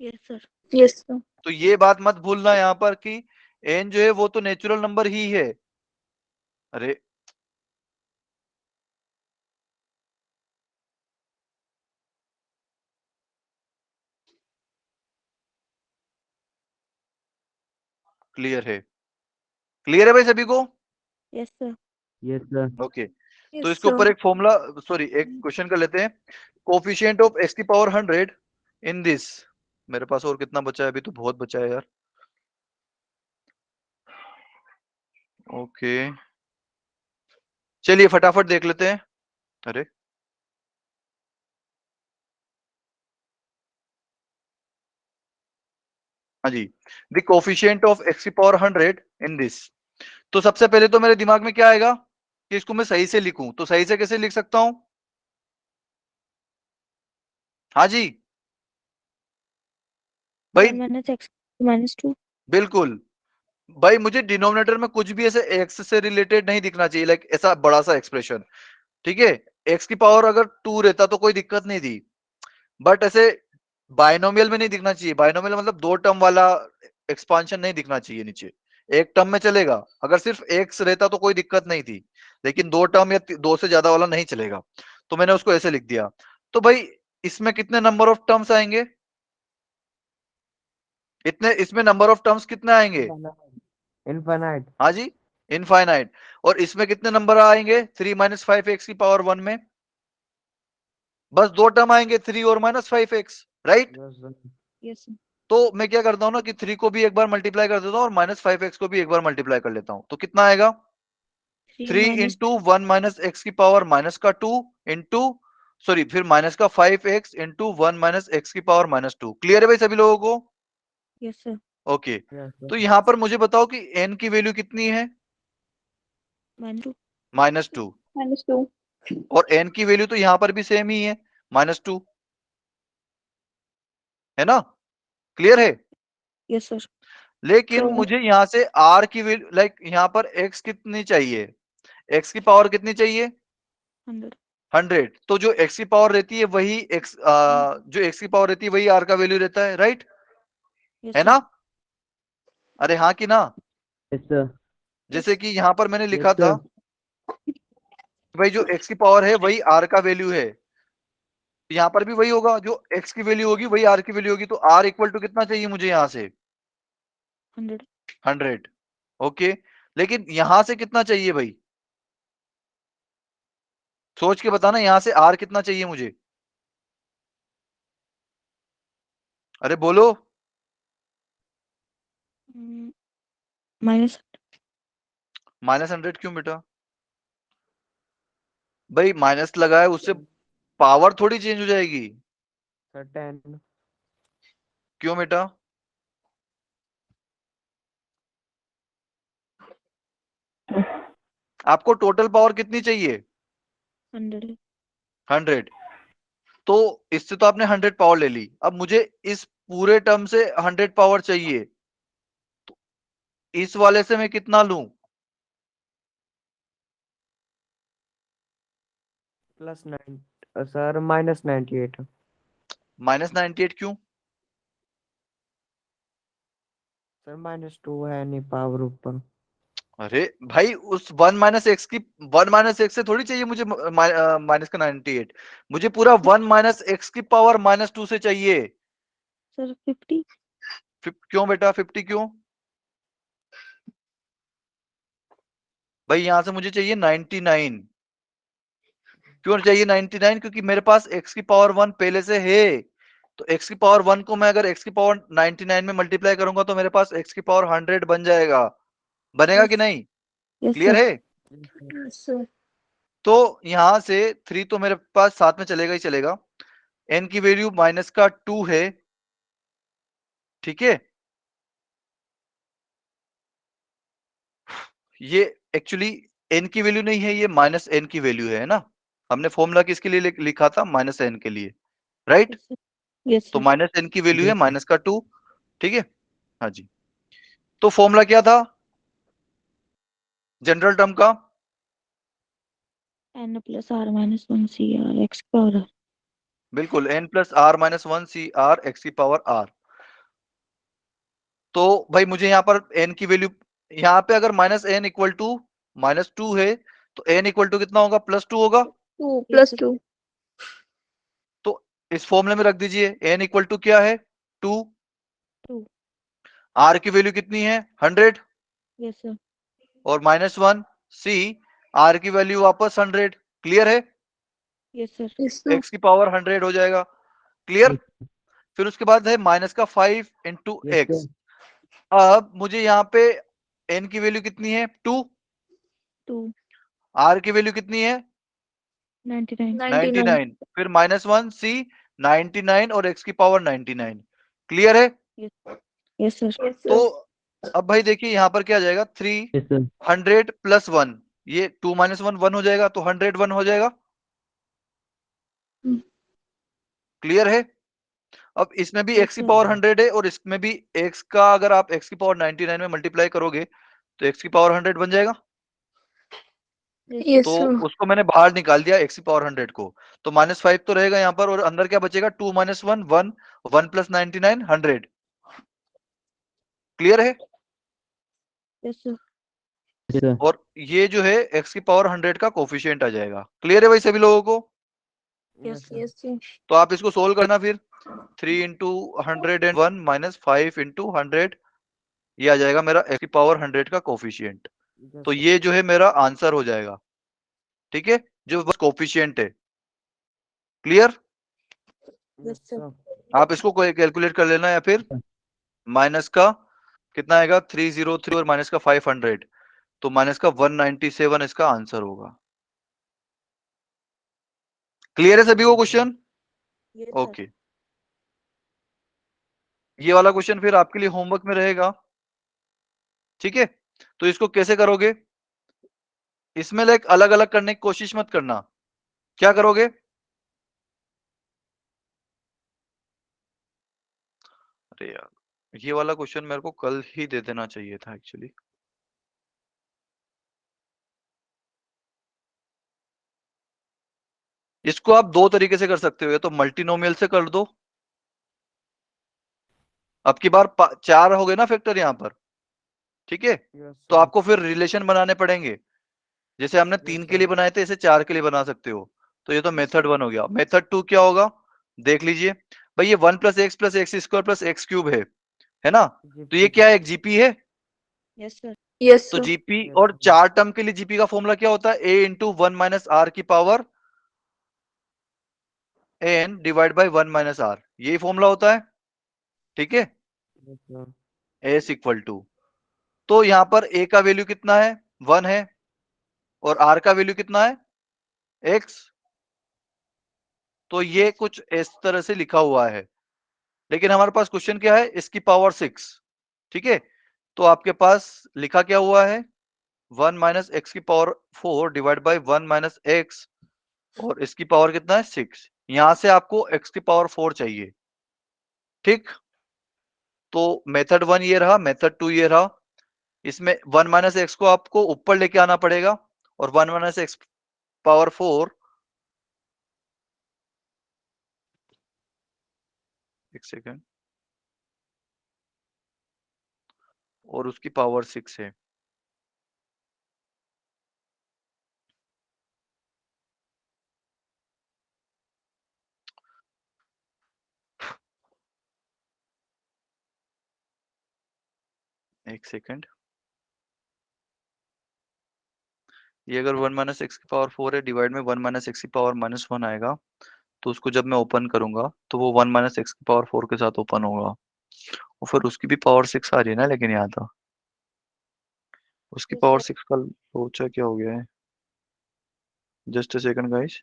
Yes, sir. Yes, sir. तो ये बात मत भूलना यहाँ पर कि एन जो है वो तो नेचुरल नंबर ही है। अरे क्लियर है? क्लियर है भाई सभी को? Yes, sir. Yes, sir. Okay, तो Yes, इसके ऊपर sir. एक फॉर्मूला, सॉरी एक क्वेश्चन कर लेते हैं। कोफिशिएंट ऑफ x की पावर 100 इन दिस। मेरे पास और कितना बचा है? अभी तो बहुत बचा है यार। ओके, चलिए फटाफट देख लेते हैं। अरे हाँ जी, द कोफिशिएंट ऑफ x की पावर 100 इन दिस। तो सबसे पहले तो मेरे दिमाग में क्या आएगा कि इसको मैं सही से लिखूं, तो सही से कैसे लिख सकता हूं? हाँ जी भाई, 1 minus x minus 2. बिल्कुल भाई, मुझे डिनोमिनेटर में कुछ भी ऐसे x से रिलेटेड नहीं दिखना चाहिए, लाइक ऐसा बड़ा सा एक्सप्रेशन। ठीक है, x की पावर अगर 2 रहता तो कोई दिक्कत नहीं थी, बट ऐसे बाइनोमियल में नहीं दिखना चाहिए। बाइनोमियल मतलब दो टर्म वाला एक्सपांशन नहीं दिखना चाहिए नीचे, एक टर्म में चलेगा। अगर सिर्फ एक्स रहता तो कोई दिक्कत नहीं थी, लेकिन दो टर्म या दो से ज्यादा वाला नहीं चलेगा, तो मैंने उसको ऐसे लिख दिया। तो भाई इसमें कितने नंबर ऑफ टर्म्स आएंगे? इतने, इसमें नंबर ऑफ टर्म्स कितने आएंगे? इनफाइनाइट। हाँ जी, इनफाइनाइट। और इसमें कितने नंबर आएंगे 3 माइनस 5x⁻1 में? बस दो टर्म आएंगे, 3 और -5x, राइट। Yes sir. तो मैं क्या करता हूँ ना कि 3 को भी एक बार मल्टीप्लाई कर देता हूँ और -5x को भी एक बार मल्टीप्लाई कर लेता हूँ। तो कितना आएगा? 3 इंटू 1 माइनस एक्स की पावर माइनस का 2 इंटू, सॉरी, फिर माइनस का 5x इंटू 1 माइनस एक्स की पावर -2। क्लियर है भाई सभी लोगों को? Yes sir. ओके। तो यहां पर मुझे बताओ कि n की वैल्यू कितनी है? -2। -2। -2 और n की वैल्यू तो यहां पर भी सेम ही है, -2, है ना? क्लियर है? Yes sir. लेकिन तो मुझे यहां से r की वैल्यू, लाइक यहां पर x कितनी चाहिए? x की पावर कितनी चाहिए? 100। 100। तो जो x की पावर रहती है वही जो x की पावर रहती है वही r का वैल्यू रहता है, राइट? यस है सर। ना? अरे हाँ कि ना? Yes sir. जैसे कि यहां पर मैंने लिखा Yes, था sir. कि भाई जो x की पावर है वही r का वैल्यू है, यहाँ पर भी वही होगा, जो x की वैल्यू होगी वही r की वैल्यू होगी। तो r इक्वल टू कितना चाहिए मुझे यहाँ से? 100। 100। ओके। लेकिन यहां से कितना चाहिए भाई? सोच के बताना, यहां से r कितना चाहिए मुझे? अरे बोलो। माइनस -100 क्यों बेटा? भाई माइनस लगा है, उससे पावर थोड़ी चेंज हो जाएगी। सर 10। क्यों बेटा? आपको टोटल पावर कितनी चाहिए? 100। 100। तो इससे तो आपने 100 पावर ले ली, अब मुझे इस पूरे टर्म से 100 पावर चाहिए। तो इस वाले से मैं कितना लूं? +9 सर -98। -98 क्यों? सर -2 है नहीं पावर ऊपर। अरे भाई उस 1 माइनस एक्स की, 1 माइनस एक्स से थोड़ी चाहिए मुझे माइनस का 98। मुझे पूरा 1 माइनस एक्स की पावर -2 से चाहिए। सर 50। क्यों बेटा 50 क्यों? भाई यहां से मुझे चाहिए 99। क्यों चाहिए 99? क्योंकि मेरे पास x की पावर 1 पहले से है। तो x की पावर 1 को मैं अगर x की पावर 99 में मल्टीप्लाई करूंगा तो मेरे पास x की पावर 100 बन जाएगा। बनेगा कि नहीं? Yes clear sir. है? Yes sir. तो यहां से 3 तो मेरे पास साथ में चलेगा ही चलेगा। n की वैल्यू माइनस का 2 है, ठीक है। ये एक्चुअली n की वैल्यू नहीं है, ये -n की वैल्यू है ना? हमने फॉर्मूला किसके लिए लिखा था? -n के लिए, राइट? Yes sir. यस तो सर। -n की वैल्यू है -2, ठीक है। हाँ जी। तो फॉर्मूला क्या था जनरल टर्म का? n + r - 1 CR x power. बिल्कुल, n + r - 1 CR x की पावर r। तो भाई मुझे यहाँ पर n की वैल्यू, यहाँ पे अगर -n इक्वल टू -2 है तो n इक्वल टू कितना होगा? +2 होगा। 2 यस सर। +2 तो इस फॉर्मूले में रख दीजिए, n इक्वल टू क्या है? 2। 2। r की वैल्यू कितनी है? 100। Yes sir. और -1 c, r की वैल्यू वापस 100। क्लियर है? Yes sir. x की पावर 100 हो जाएगा। क्लियर? फिर उसके बाद है माइनस का 5 इंटू Yes, एक्स। sir. अब मुझे यहाँ पे n की वैल्यू कितनी है? 2। 2। r की वैल्यू कितनी है? 99। 99। फिर -1 c, 99 और x की पावर 99। क्लियर है? Yes sir. तो अब भाई देखिए यहाँ पर क्या आ जाएगा? 3 Yes, sir. 100 + 1, ये 2 - 1 1 हो जाएगा, तो 101 हो जाएगा। क्लियर है? अब इसमें भी Yes, x की sir. पावर 100 है और इसमें भी x का, अगर आप x की पावर 99 में मल्टीप्लाई करोगे तो x की पावर 100 बन जाएगा। Yes, तो उसको मैंने बाहर निकाल दिया x की पावर 100 को। तो -5 तो रहेगा यहाँ पर और अंदर क्या बचेगा? 2 - 1 1, 1 + 99 100। क्लियर है? Yes sir. Yes, sir. और ये जो है x की पावर 100 का कोफिशिएंट आ जाएगा। क्लियर है भाई सभी लोगों को? Yes yes sir. तो आप इसको सोल्व करना फिर 3 इंटू 101 माइनस 5 इंटू 100, ये आ जाएगा मेरा x की पावर 100 का कोफिशिएंट। तो ये जो है मेरा आंसर हो जाएगा, ठीक है, जो बस कोफिशिएंट है। क्लियर? Yes sir. आप इसको कैलकुलेट कर लेना, या फिर माइनस का कितना आएगा 303 और माइनस का 500, तो माइनस का 197 इसका आंसर होगा। क्लियर है सभी को क्वेश्चन? Yes sir. ओके, ये वाला क्वेश्चन फिर आपके लिए होमवर्क में रहेगा, ठीक है। तो इसको कैसे करोगे, इसमें लाइक अलग अलग करने की कोशिश मत करना। क्या करोगे, अरे यार ये वाला क्वेश्चन मेरे को कल ही दे देना चाहिए था एक्चुअली। इसको आप दो तरीके से कर सकते हो, या तो मल्टीनोमियल से कर दो। अब की बार 4 हो गए ना फैक्टर यहाँ पर, ठीक है। तो आपको फिर रिलेशन बनाने पड़ेंगे, जैसे हमने 3 के लिए बनाए थे, इसे 4 के लिए बना सकते हो। तो ये तो मेथड 1 हो गया। मेथड 2 क्या होगा, देख लीजिए भाई, ये 1 plus x square plus x cube है ना। तो ये क्या है, एक जीपी है। Yes sir. यस तो सर। जीपी और 4 टर्म के लिए जीपी का फॉर्मूला क्या होता है, a इंटू 1 माइनस आर की power N divide by 1 minus R, यही फॉर्मूला होता है, ठीक है। एस इक्वल टू, तो यहां पर ए का वैल्यू कितना है 1 है, और आर का वैल्यू कितना है एक्स। तो ये कुछ इस तरह से लिखा हुआ है, लेकिन हमारे पास क्वेश्चन क्या है, इसकी पावर 6, ठीक है। तो आपके पास लिखा क्या हुआ है, 1 माइनस एक्स की power 4 divide by 1 minus x, और इसकी पावर कितना है 6। यहां से आपको x की पावर 4 चाहिए, ठीक। तो मेथड 1 ये रहा, मेथड 2 ये रहा। इसमें 1 माइनस एक्स को आपको ऊपर लेके आना पड़ेगा, और 1 माइनस एक्स पावर 4, एक सेकेंड, और उसकी पावर 6 है। एक सेकेंड, ये अगर 1 माइनस एक्स की पावर 4 है, डिवाइड में 1 माइनस एक्स की पावर माइनस 1 आएगा, तो उसको जब मैं ओपन करूंगा तो वो 1 माइनस एक्स की पावर 4 के साथ ओपन होगा, और फिर उसकी भी पावर 6 आ रही है ना, लेकिन यहाँ था उसकी पावर 6 का लोचा क्या हो गया है, just a second guys.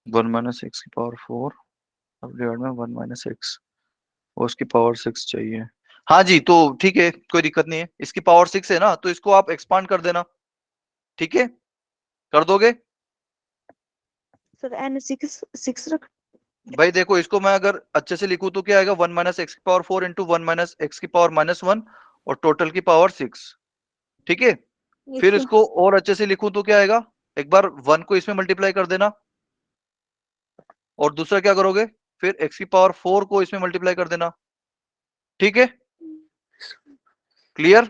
One minus x की पावर 4 अब डिवाइड में 1 माइनस एक्स, और उसकी पावर 6 चाहिए। हाँ जी, तो ठीक है, कोई दिक्कत नहीं है, इसकी पावर 6 है ना, तो इसको आप एक्सपांड कर देना, ठीक है, कर दोगे। सर एन 6 रख। भाई देखो, इसको मैं अगर अच्छे से लिखूं तो क्या आएगा, 1 माइनस एक्स की पावर 4 इंटू 1 माइनस एक्स की पावर माइनस 1, और टोटल की पावर 6, ठीक है। फिर इसको और अच्छे से लिखूं तो क्या आएगा, एक बार 1 को इसमें मल्टीप्लाई कर देना, और दूसरा क्या करोगे, फिर x की पावर 4 को इसमें मल्टीप्लाई कर देना, ठीक है। क्लियर?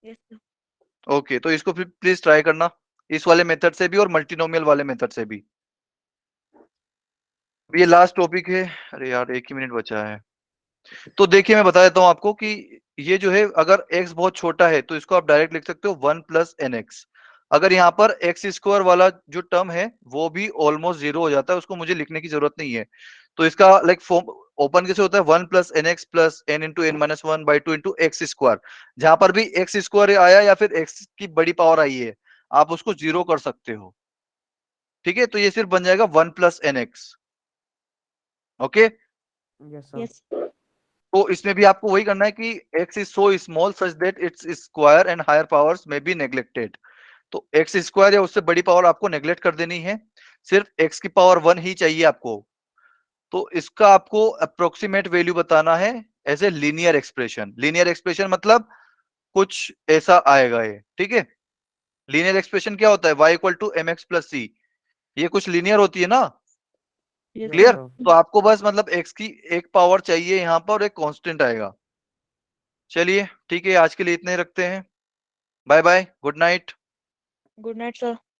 Yes sir. ओके, तो इसको फिर प्लीज ट्राई करना, इस वाले मेथड से भी और मल्टीनोमियल वाले मेथड से भी। ये लास्ट टॉपिक है, अरे यार 1 ही मिनट बचा है। तो देखिए मैं बता देता हूं आपको कि ये जो है, अगर x बहुत छोटा है तो इसको आप डायरेक्ट लिख सकते हो 1 प्लस एन एक्स। अगर यहाँ पर एक्स स्क्वायर वाला जो टर्म है वो भी ऑलमोस्ट 0 हो जाता है, उसको मुझे लिखने की जरूरत नहीं है। तो इसका लाइक फॉर्म ओपन कैसे होता है, 1 plus N X plus N into N minus 1 by 2 into X square. जहां पर भी एक्स स्क्वायर आया या फिर एक्स की बड़ी पावर आई है, आप उसको 0 कर सकते हो, ठीक है। तो ये सिर्फ बन जाएगा 1 plus N X, okay. Yes तो इसमें भी आपको वही करना है कि x is so small such that its square and higher powers में बी नेग्लेक्टेड। तो एक्स स्क्वायर या उससे बड़ी पावर आपको नेग्लेक्ट कर देनी है। सिर्फ x की पावर 1 ही चाहिए आपको। तो इसका आपको अप्रोक्सीमेट वैल्यू बताना है as a linear expression. Linear expression मतलब कुछ ऐसा आएगा ये, ठीक है। लीनियर एक्सप्रेशन क्या होता है, y equal to m x plus c, ये कुछ लीनियर होती है ना, Yes, क्लियर। हाँ। तो आपको बस मतलब x की एक पावर चाहिए यहाँ पर और एक कांस्टेंट आएगा। चलिए ठीक है, आज के लिए इतने ही रखते हैं। Bye bye, good night. good night, sir.